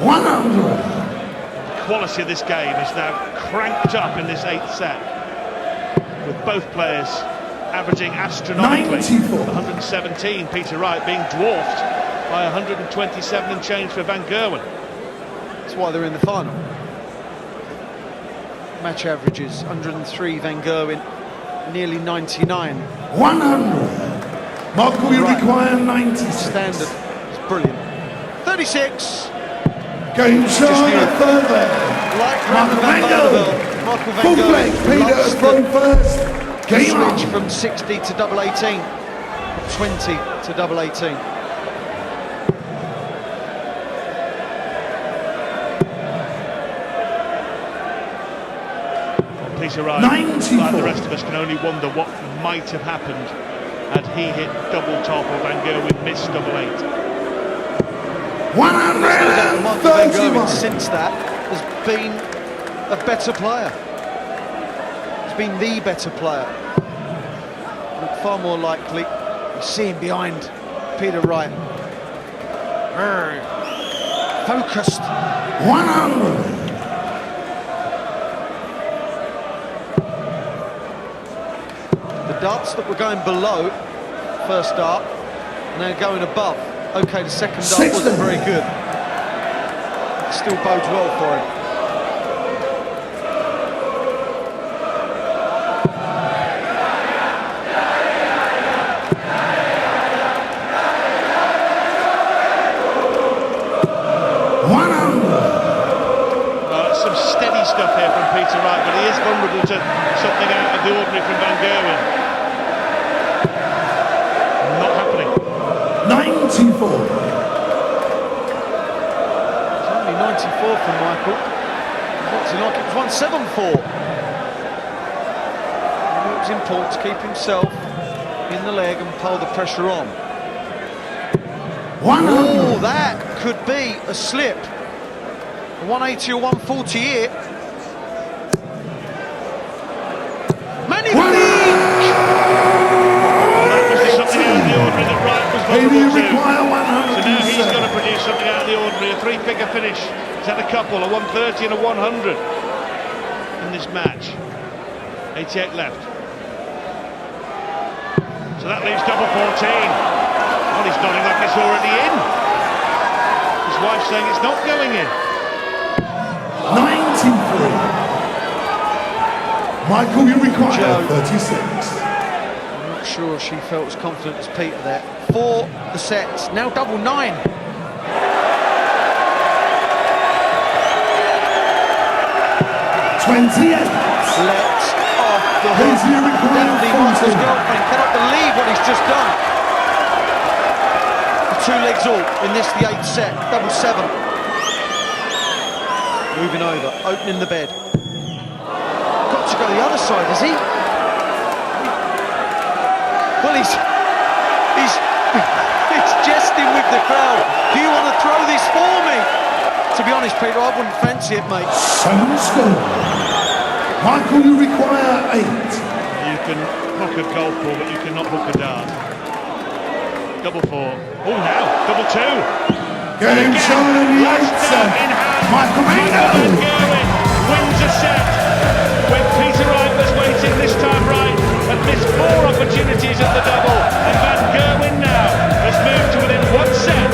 100. The quality of this game is now cranked up in this 8th set, with both players averaging astronomically 94. 117, Peter Wright being dwarfed by 127 and change for Van Gerwen. That's why they're in the final. Match averages 103 Van Gerwen, nearly 99. 100. Michael, you Right. require 96. Standard. It's brilliant. 36. Game shown Just the here. third leg. Like Michael Van van Barneveld. Gerwen. Michael van Full leg. Gerwen Peter loves throw the first. Game on. switch from 60 to double 18. 20 to double 18. Peter Wright, 94. like the rest of us, can only wonder what might have happened had he hit double top or Van Gerwen missed double 8. 131. Michael van Gerwen since that has been a better player. He's been the better player. Look, far more likely you see him behind Peter Wright. Focused. 100. The darts that were going below first dart and now going above. Okay, the second dart wasn't very good. It still bodes well for him. Some steady stuff here from Peter Wright, but he is vulnerable to something out of the ordinary from Van Gerwen. Not happening. 94. It's only 94 from Michael. What's it like? It was 174. It was important to keep himself in the leg and pull the pressure on. 100. Oh, that could be a slip. A 180 or 140 here. Magnifique! That was something out of the ordinary that Wright was Maybe you vulnerable to. require So now he's 107. got to produce something out of the ordinary. A three-figure finish. He's had a couple, a 130 and a 100 in this match. 88 left. So that leaves double 14. Well, he's nodding like it's already in. His wife's saying it's not going in. 93. Michael, you require Joe. 36. I'm not sure she felt as confident as Peter there. For the sets, now double 9. 28. Let off the hook. Please, you require Definitely Michael's 40. girlfriend cannot believe what he's just done. The 2 legs all in this, the 8th set, double 7. Moving over, opening the bed. Got to go the other side, has he? Well, he's jesting with the crowd. Do you want to throw this for me? To be honest, Peter, I wouldn't fancy it, mate. Seven score. Michael, you require 8. You can hook a golf ball, but you cannot hook a dart. Double 4. Oh, now double 2. Game shown in the 8th set. Michael van Van Gerwen. Gerwen wins a set when Peter Wright was waiting this time right and missed 4 opportunities at the double, and Van Gerwen now has moved to within 1 set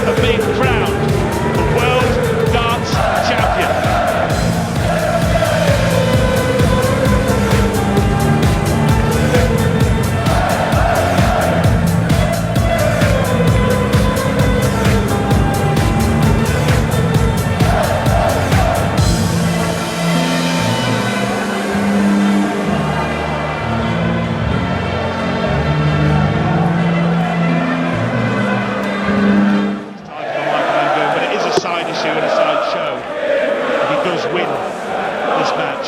of being crowned the world darts champion.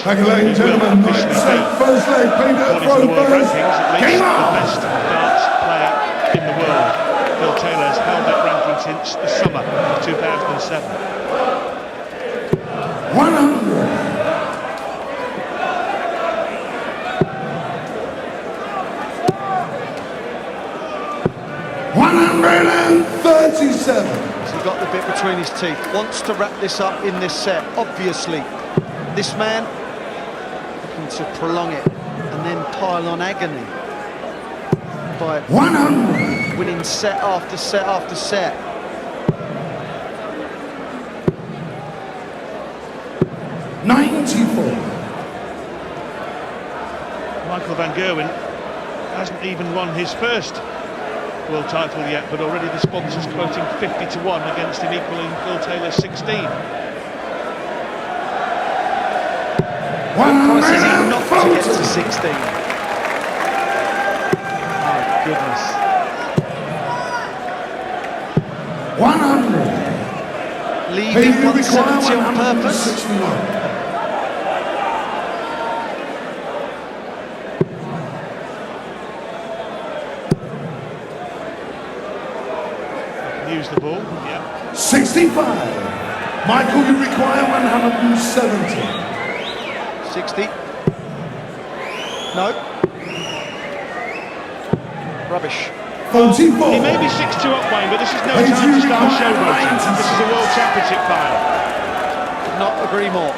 Thank you, ladies and gentlemen. 9th set, first leg, Peter According to the world Wright. rankings, at least Game the on. best darts player in the world. Phil Taylor has held that ranking since the summer of 2007. 100. $137. So he got the bit between his teeth. Wants to wrap this up in this set, obviously. This man looking to prolong it and then pile on agony by 100. winning set after set after set. $94. Michael van Gerwen hasn't even won his first world title yet, but already the sponsors quoting 50-1 against him, equaling Phil Taylor's 16. Price is he not to get to 16? My goodness. 100. Leaving 170 on purpose. 161. use the ball. Yeah. 65. Michael, you require 170. 60. No. Rubbish. 44. He may be 6-2 up, Wayne, but this is no time to start showboating. This is a World Championship final. Could not agree more.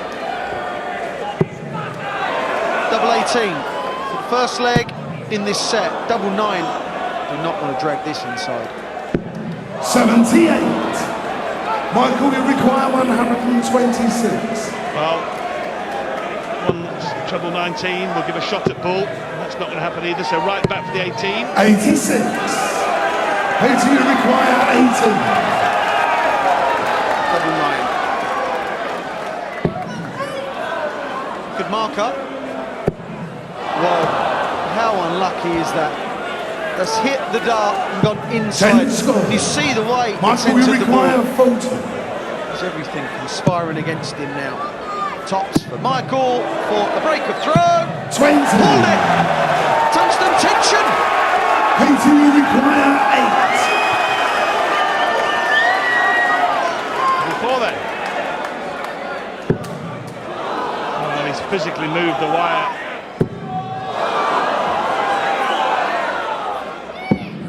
Double 18. For the first leg in this set. Double 9. Do not want to drag this inside. 78. Michael, you require 126. Well, one treble 19 will give a shot at ball. That's not going to happen either, so right back for the 18. 86. Peter, you require 18. Double 9. Good marker. Well, how unlucky is that? That's hit the dart and gone inside. You see the way it's Michael, you entered the ball. require 40. There's everything conspiring against him now. Tops for Michael for the break of throw. 20. Pulled it. Tungsten tension. Peter, you require 8. Before then. Well, he's physically moved the wire.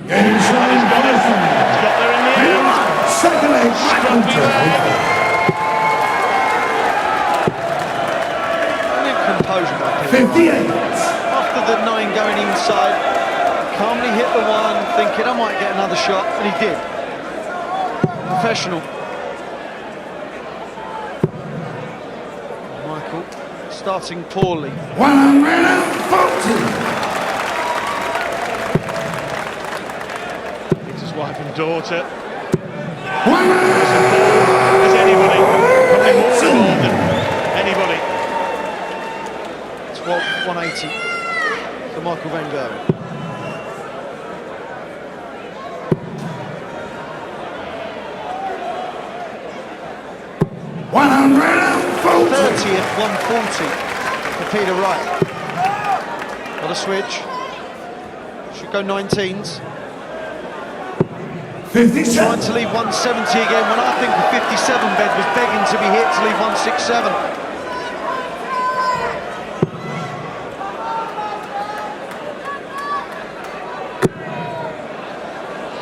Game shot is Got there in the end. second leg. Brilliant composure by Peter. 58. After the 9 going inside, calmly hit the 1, thinking I might get another shot, and he did. Professional. Michael starting poorly. 140. His wife and daughter. 180. As anybody, probably more involved than anybody. 180 for Michael van Gerwen. 30th 140 for Peter Wright. What a switch. Should go 19s. 57. Trying to leave 170 again when I think the 57 bed was begging to be hit to leave 167.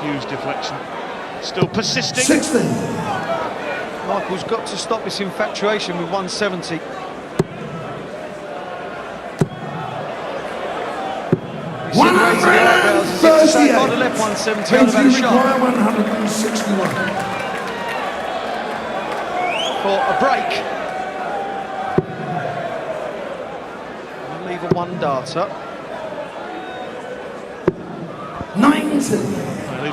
Huge deflection. Still persisting. 60. Michael's got to stop this infatuation with 170. He's raising the eyebrows as if to say, I'd have left 170 on about a shot. 161. For a break. We'll leave a 1 darter. 90. Leaves a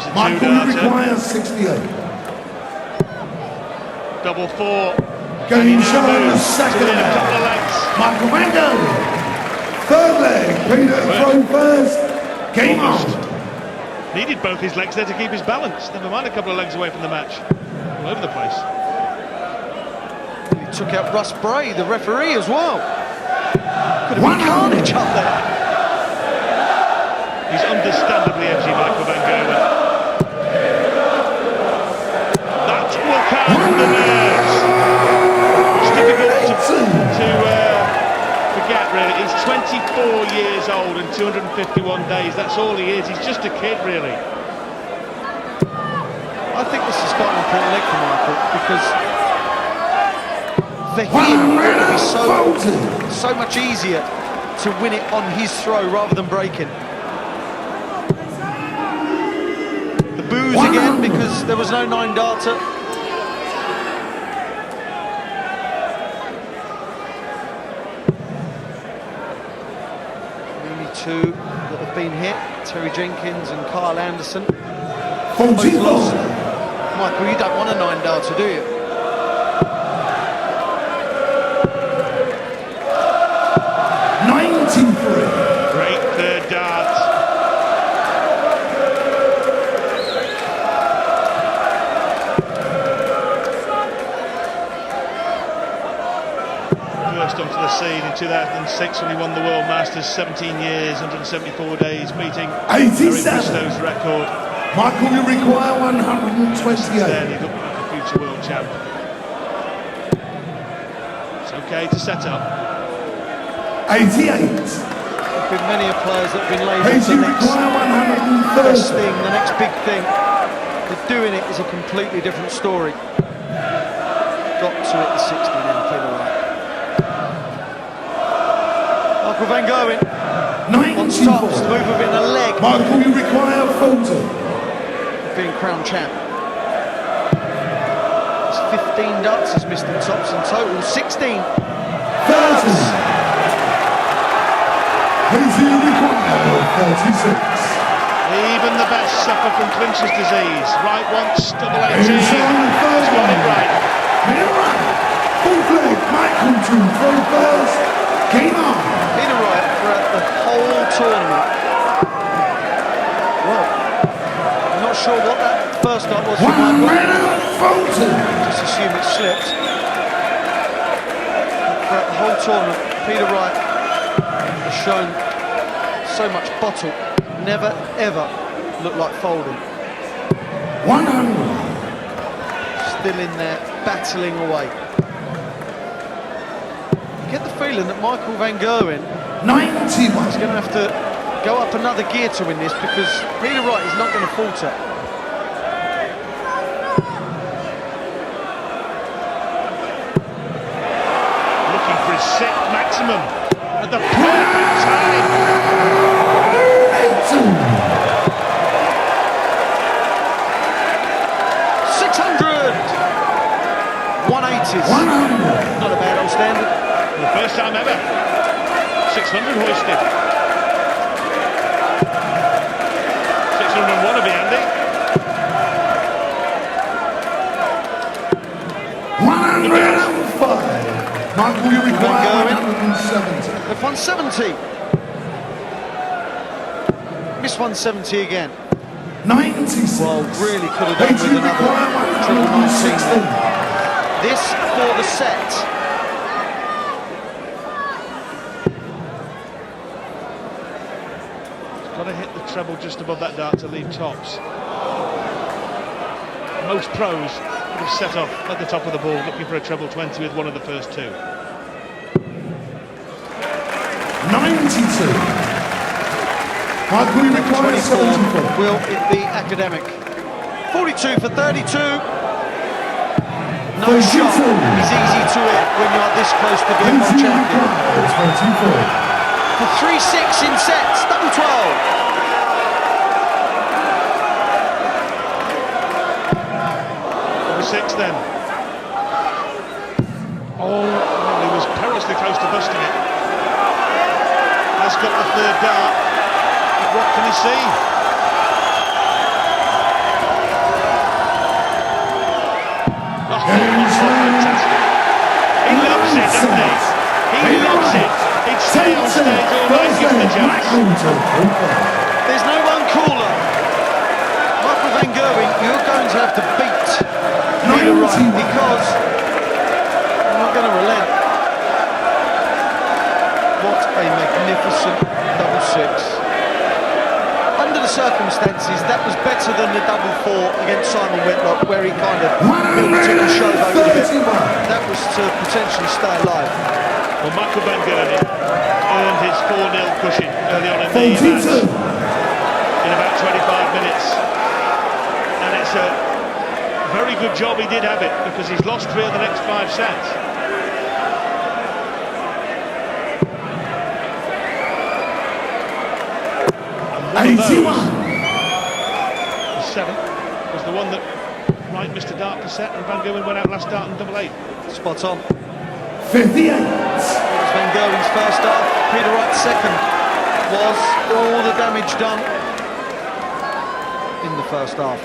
2 Michael darter. requires 68. Double 4. Game shot on the Moves second to within a leg. couple of lengths. Michael van Gerwen. Third leg. Peter throw first. Game on. Needed both his legs there to keep his balance. Never mind a couple of legs away from the match. All over the place. He took out Russ Bray, the referee, as well. Could have been carnage up there. He's understandably edgy, Michael van Gerwen. That will calm the nerves. It's difficult to forget, really. He's 24 years old and 251 days. That's all he is. He's just a kid, really. I think this is quite an important leg for Michael because for him it would be so much easier to win it on his throw rather than breaking. The boos again because there was no 9 darter. Only 2 that have been hit, Terry Jenkins and Kyle Anderson. Both lost. Michael, you don't want a 9 darter, do you? Great third dart. Burst onto the scene in 2006 when he won the World Masters, 17 years, 174 days, beating Eric Bristow's record. Michael, you require 128. There, he looked like a future world champ. It's okay to set up. 88. There've been many players that have been labelled Hayes, the you next require best 130. thing, the next big thing. But doing it is a completely different story. Got to it the 60 now, Peter Wright. Michael van Gerwen on top, 94. move within a leg, Michael, you require 40. being crowned champ. It's 15 darts he's missed in tops in total, 16. 30. Hayes, you require 36. Even the best suffer from clincher's disease. Right once, double 18. Hayes He's on the third got one. it right. Peter Wright. Fourth leg. Michael to throw first. Game on. Peter Wright throughout the whole tournament. Well, I'm not sure what that first dart was for Michael. 140. Just assume it slipped. Throughout the whole tournament, Peter Wright has shown so much bottle. Never ever looked like folding. 100. Still in there, battling away. I get the feeling that Michael van Gerwen 91. is going to have to go up another gear to win this, because Peter Wright is not going to falter. Looking for his set maximum at the perfect time. 600! 180s. 100. Not a bad old standard. For the first time ever. 600 hoisted. 601 will be Andy. 105. Michael, you require 170. Left 170. Miss 170 again. 96. Well, really could have done Hayes, with you another require triple 19. 116. This for the set. Got to hit the treble just above that dart to leave tops. Most pros would have set off at the top of the ball looking for a treble 20 with one of the first two. 92. Michael, you require 74. Will it be academic? 42 for 32. No 32. shot is easy to hit when you are this close to being Hayes, world you champion. require 24. For 3-6 in sets, double 12. Number 6 then. Oh, he was perilously close to busting it. Has got the third dart. But what can he see? Oh, fantastic. He loves it, doesn't he? He loves it. He'd stay on stage all night given the chance. There's no one cooler. Michael van Gerwen, you're going to have to beat Peter Wright, because you're not going to relent. What a magnificent double 6. Under the circumstances, that was better than the double 4 against Simon Whitlock, where he kind of took the show over a bit. That was to potentially stay alive. Well, Michael van Gerwen earned his 4-0 cushion early on in the match in about 25 minutes. And it's a very good job he did have it, because he's lost 3 of the next 5 sets. And one of those, the 7th, was the one that Wright missed a dart per set, and Van Gerwen went out last dart in double 8. Spot on. 58. It was Van Gerwen's first dart. Peter Wright's second. Was all the damage done in the first half.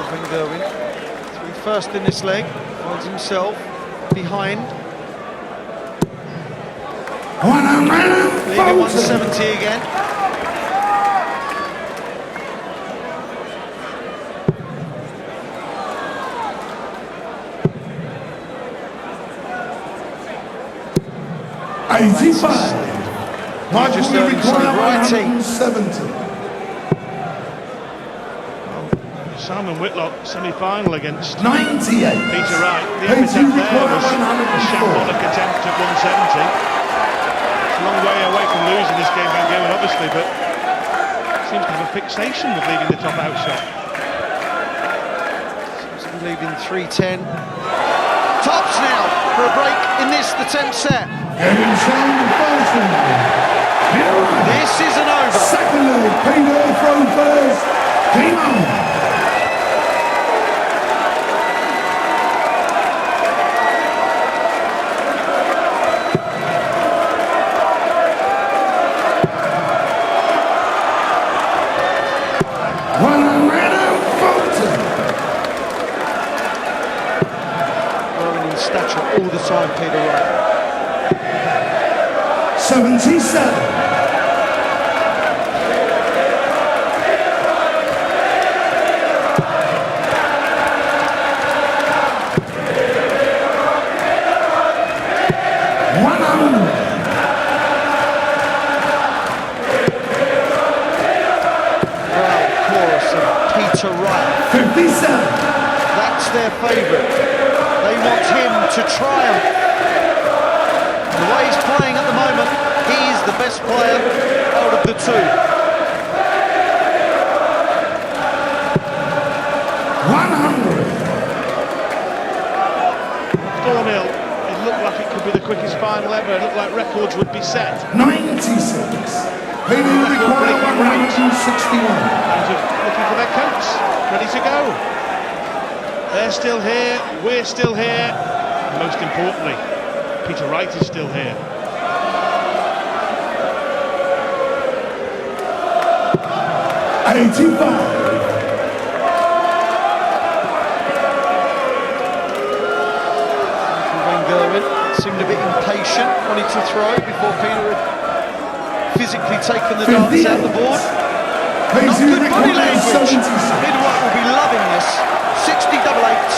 Van Gerwen, through first in this leg, finds himself behind. Leaving 170 again. 85. Michael just will heard him say require righty. 170. Simon Whitlock semi-final against 98. Peter Wright. The Peter attempt there require was a 104. shambolic attempt at 170. It's a long way away from losing this game, Van Gerwen, obviously, but seems to have a fixation with leaving the top out shot. Seems to be leaving 3-10. Tops now for a break in this, the 10th set. Getting shown the first one. This isn't over. Second leg, Peter from first. Game on. Growing in stature all the time, Peter Wright. 77. Peter Wright. 57. That's their favourite. They want him to triumph. The way he's playing at the moment, he is the best player out of the two. 100. 4-0. It looked like it could be the quickest final ever. It looked like records would be set. 96. Peter will require 161. Looking for their coats, ready to go. They're still here, we're still here. And most importantly, Peter Wright is still here. Van Gerwen seemed a bit impatient, wanted to throw before Peter had physically taken the dance out the board. Not good body language. Peter Wright will be loving this. 60 double eights.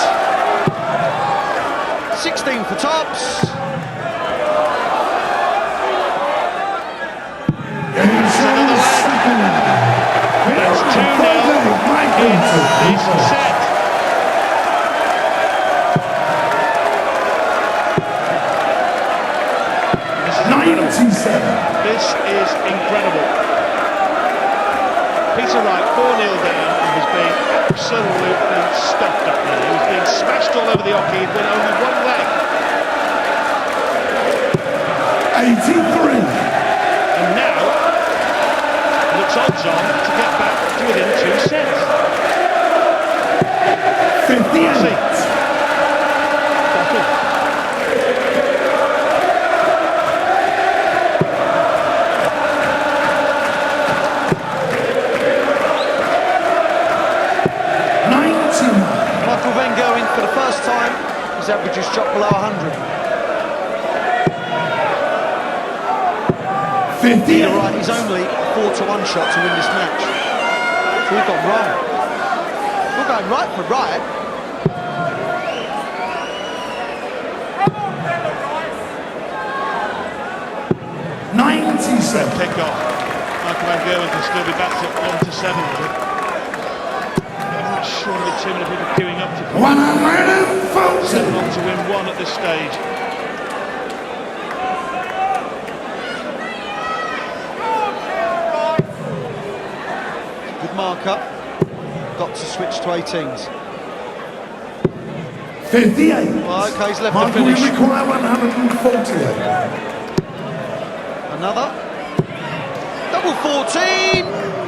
16 for tops. That's 2-0 in this set. This is incredible. Peter Wright, 4-0 down, and was being absolutely stuffed up there. He was being smashed all over the hockey. He'd win only one leg. 83. And now, looks odds on to get back to within 2 sets. 58. Bottle. 99. Michael van Gerwen, for the first time, his average is dropped below 100. 58. Peter Wright is only a 4-1 shot to win this match. So we've gone wrong. We're going right for Wright. Kick off. Michael van Gerwen can still be back at 1-7 with it. I'm not sure there'll be too many people queuing up to come. 140. Not to win one at this stage. Good marker. Got to switch to 18s. 58. Well, okay, he's left Michael the will finish. require 148. Another. Double 14.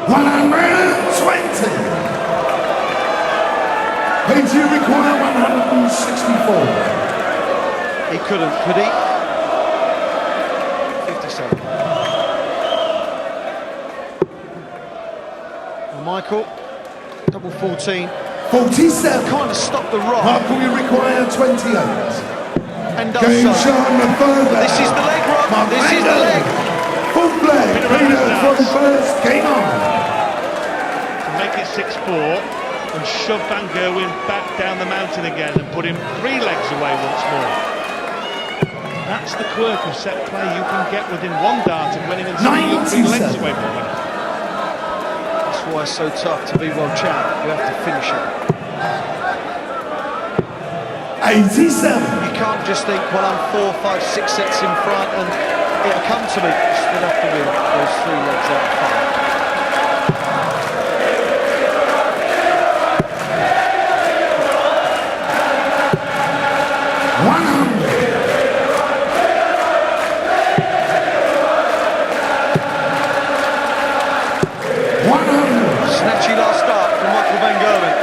120. Peter require 164. He couldn't, could he? 57. Well, Michael, double 14. 47. Kind of stopped the rock Michael will require 28. and Game does so. shown the further. This is the leg rock. This is the leg. Full play. Peter from first. Game on. To make it 6-4 and shove Van Gerwen back down the mountain again and put him 3 legs away once more. That's the quirk of set play. You can get within one dart of winning and still you're 3 lengths away from winning. That's why it's so tough to be world champ. You have to finish it. 87. You can't just think, well, I'm 4, 5, 6 sets in front and it'll come to me. You still have to win those 3 legs out of 5. Snatchy last start from Michael van Gerwen.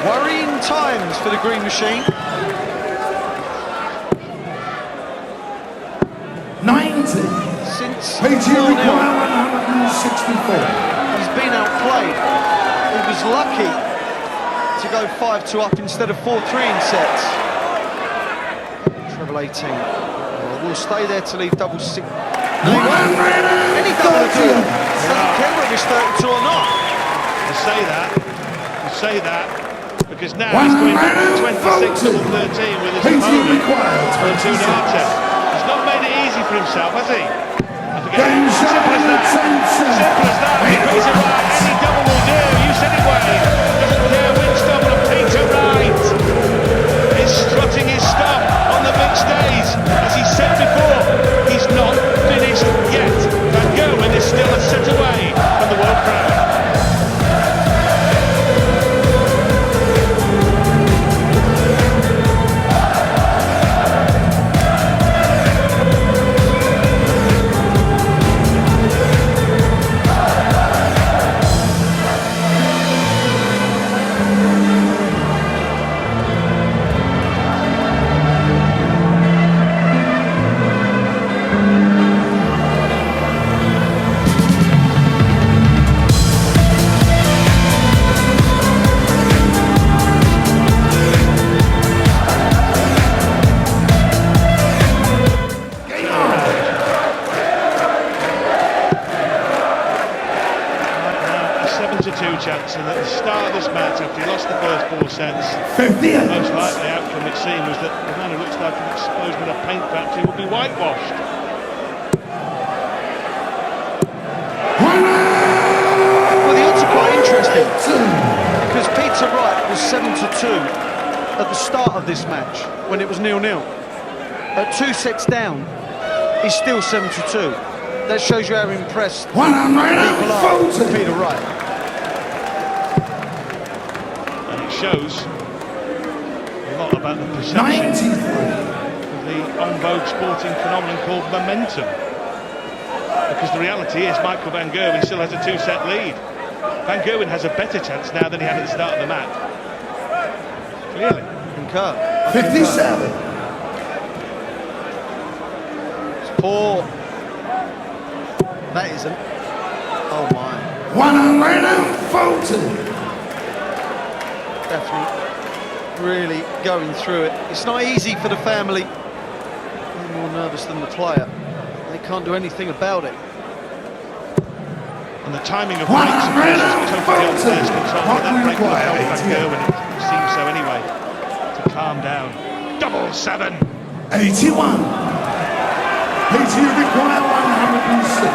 Worrying times for the green machine. 90. Since PG 4-0, require 164. he's been outplayed. He was lucky to go 5-2 up instead of 4-3 in sets. Treble 18. Well, we'll stay there till he double 6. No, any double 2. Doesn't care whether it's 32 or not. You say that, because now he's going back to 26 double 13 with his opponent for a 2-dart test. He's not made it easy for himself, has he? I forget. Simple as that. Simple as that. Peter Wright, any double will do. You said it, Wayne. Doesn't care which double. And Peter Wright is strutting his stuff on the big stage. As he said before, he's not finished yet. Van Gerwen is still a set away from the world crown. Chance, and at the start of this match, after he lost the first 4 sets, the most likely outcome it seemed was that the man who looks like an explosion in a paint factory would be whitewashed. Well, the odds are quite interesting because Peter Wright was 7-2 at the start of this match when it was 0-0. At 2 sets down, he's still 7-2. That shows you how impressed people are with Peter Wright. Shows a lot about the perception of the en vogue sporting phenomenon called momentum. Because the reality is Michael van Gerwen still has a 2-set lead. Van Gerwen has a better chance now than he had at the start of the match. Clearly. Concur. 57. It's poor. That isn't. Oh my. 140. Definitely really going through it. It's not easy for the family. They're more nervous than the player. They can't do anything about it. And the timing of breaks, of course, is totally on players' control. But that break will help Van Gerwen, it seems so anyway, to calm down. Double 7. 81. PG require 106.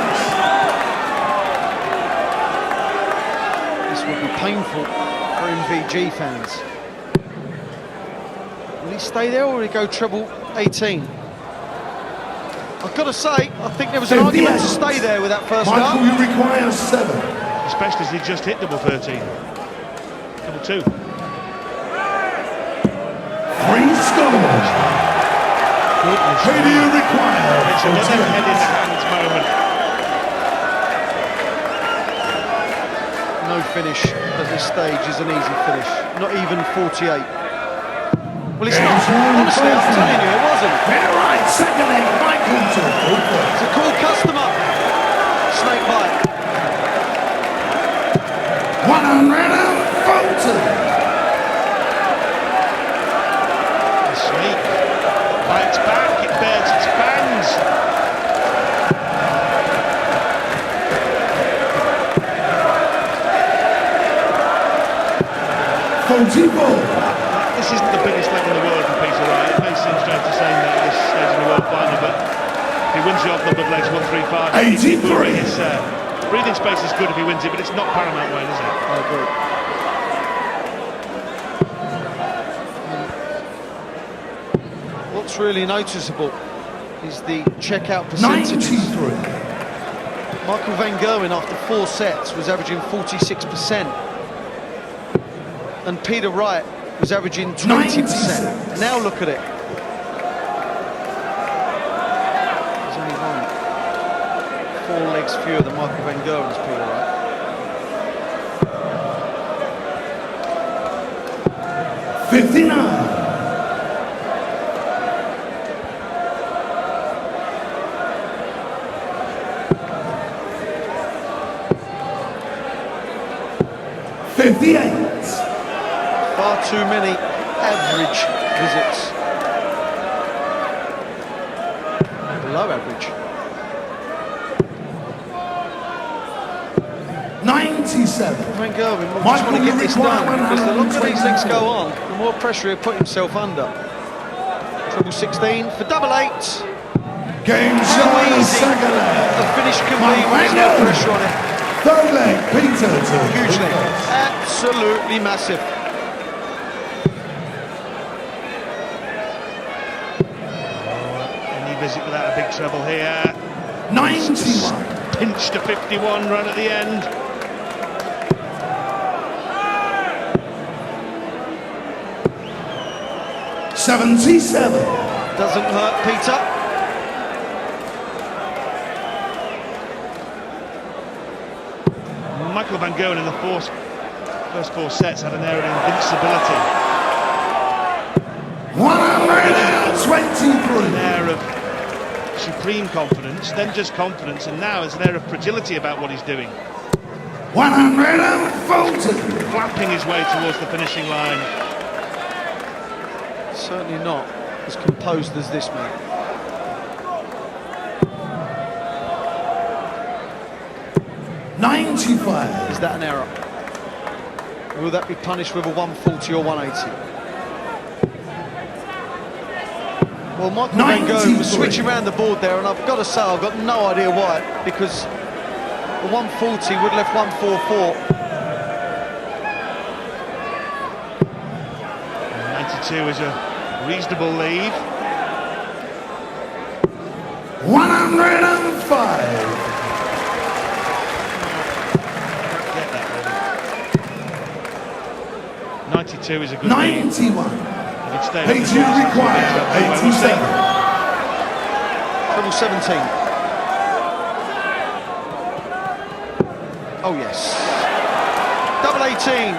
This would be painful for MVG fans. Will he stay there or will he go treble 18? I've got to say, I think there was an argument to stay there with that first Michael, start. you require 7. Especially as he just hit double 13. Double 2. 3 scores. Goodness. Who do you require? It's another head in the hands moment. No finish at this stage is an easy finish. Not even 48. Well, it's not. Honestly, I'm telling you, it wasn't. Peter Wright, second leg, Michael to It's a cool customer. Snake bite. 140. The snake bites back, it bears its This isn't the biggest leg in the world for Peter Wright. It may seem strange to say that at this stage in the world final, but if he wins the odd numbered legs 135, 83. his breathing space is good if he wins it, but it's not paramount, Wayne, is it? I agree. What's really noticeable is the checkout percentages. 93. Michael van Gerwen after 4 sets was averaging 46%, and Peter Wright was averaging 20%. Now look at it. There's only one. 4 legs fewer than Michael van Gerwen's Peter Wright. 59. Far too many average visits. Below average. 97. Van Gerwen will just Michael, want to get you this require done, because the longer these legs 120. go on, the more pressure he'll put himself under. Treble 16 for double 8. Game How showing the easy second leg. the finish can be Michael when there's no Van pressure on it. Third leg, Peter. Huge leg. Absolutely massive. Any visit without a big treble here. 91. Pinched to 51 run at the end. $77. Doesn't hurt Peter. Michael van Gerwen in the first 4 sets had an air of invincibility. 123. An air of supreme confidence, then just confidence, and now there's an air of fragility about what he's doing. 140. Flapping his way towards the finishing line. Certainly not as composed as this man. $95. Is that an error? Will that be punished with a 140 or 180? Well, Michael van Gerwen was 93. switching around the board there, and I've got to say I've got no idea why, because the 140 would have left 144. 92 is a reasonable lead. 105. Get that ready. 92 is a good lead. 91. If it stays Page you require 87. Treble 17. Oh yes. Double 18.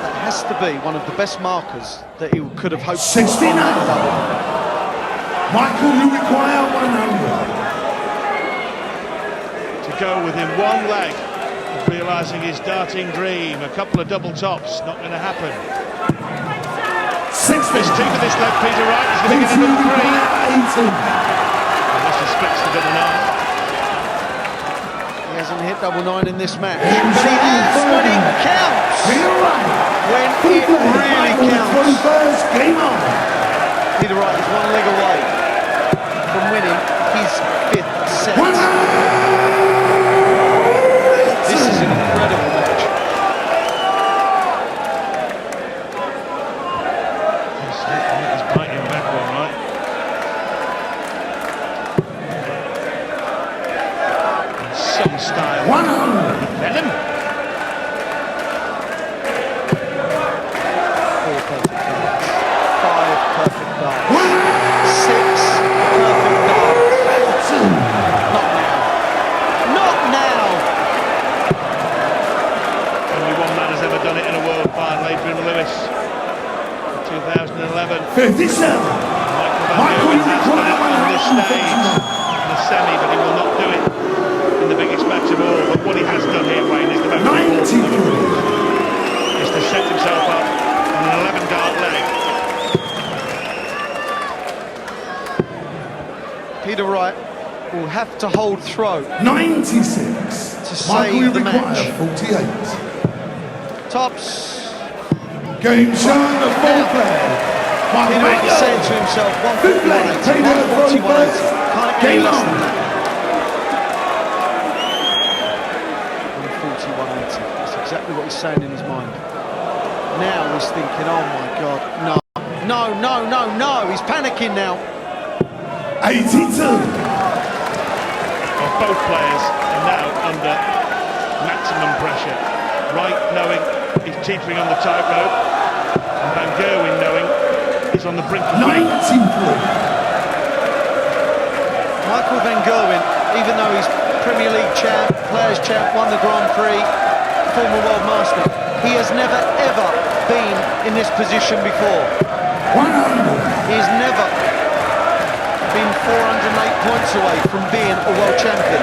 That has to be one of the best markers that he could have hoped for. 69. Michael, you require 100. To go within 1 leg of realising his darting dream. A couple of double tops, not going to happen. 60. There's 2 for this leg, Peter Wright. He's going to Page get you another 3. require 80. Unless he splits the double 9. He hasn't hit double 9 in this match. Game But he has when it counts. Peter Wright. When it really counts. First game on. Peter Wright is 1 leg away from winning his 5th set. This is an incredible match. He's biting back all right. In some style. 100. Venom. 4 perfect darts. 5 perfect darts. 6 perfect darts. Not now. Not now. Only one man has ever done it in a world final, Adrian Lewis. 2011. 57. Michael van Gerwen has done it on this stage in the semi, but he will not do it in the biggest match of all. But what he has done here, Wayne, is the most important thing, 93. is to set himself up on an 11-dart leg. Peter Wright will have to hold throw 96. to Michael, you save the require match. 48. Tops. Game shown the full play. Peter Wright is saying to himself, 141.80, 141.80. Can't get any less than that. 141.80. That's exactly what he's saying in his mind. Now he's thinking, oh my God, no. No, no, no, no. He's panicking now. 82. Well, both players are now under maximum pressure. Wright knowing he's teetering on the tightrope, and Van Gerwen knowing he's on the brink of 94. Michael van Gerwen, even though he's Premier League champ, Players' champ, won the Grand Prix, former world master, he has never ever been in this position before. 100. He's never been 408 points away from being a world champion.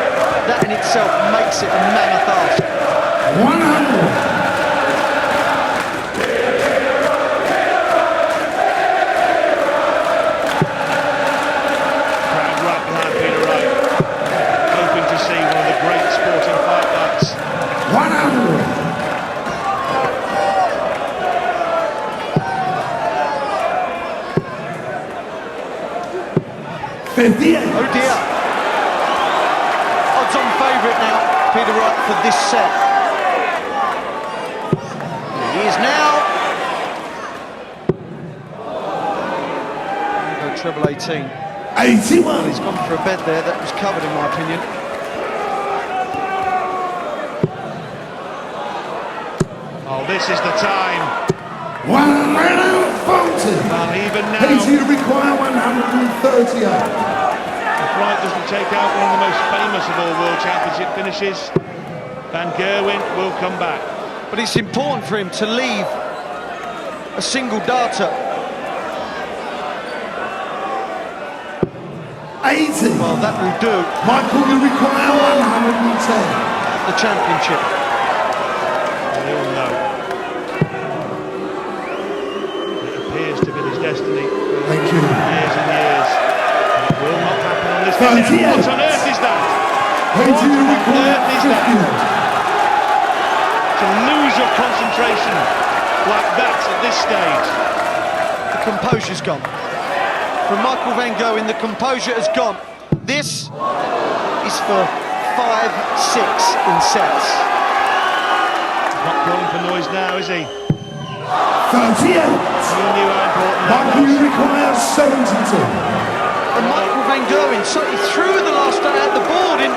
That in itself makes it a mammoth ask. 100. crowd right behind Peter Wright, hoping to see one of the great sporting fight nights. 100. 58. Oh dear. Odds-on favourite now, Peter Wright, for this set. He is now. Treble 18. 81. Well, he's gone for a bed there. That was covered, in my opinion. Oh, this is the time. 140. Well, even now, Haiti require 138. if Wright doesn't take out one of the most famous of all World Championship finishes, Van Gerwen will come back. But it's important for him to leave a single darter. 80. Well, that will do Michael, you require 110. the championship. We all know it appears to be his destiny for Thank you. years and years. It will not happen on this 38. weekend. What on earth is that? Haiti What on require earth is that? 50. To lose your concentration like that at this stage. The composure's gone. From Michael van Gerwen, the composure has gone. This is for 5-6 in sets. He's not calling for noise now, is he? 38. You knew how important that Michael, you was. require 72. And Michael van Gerwen, so he threw the last day at the board in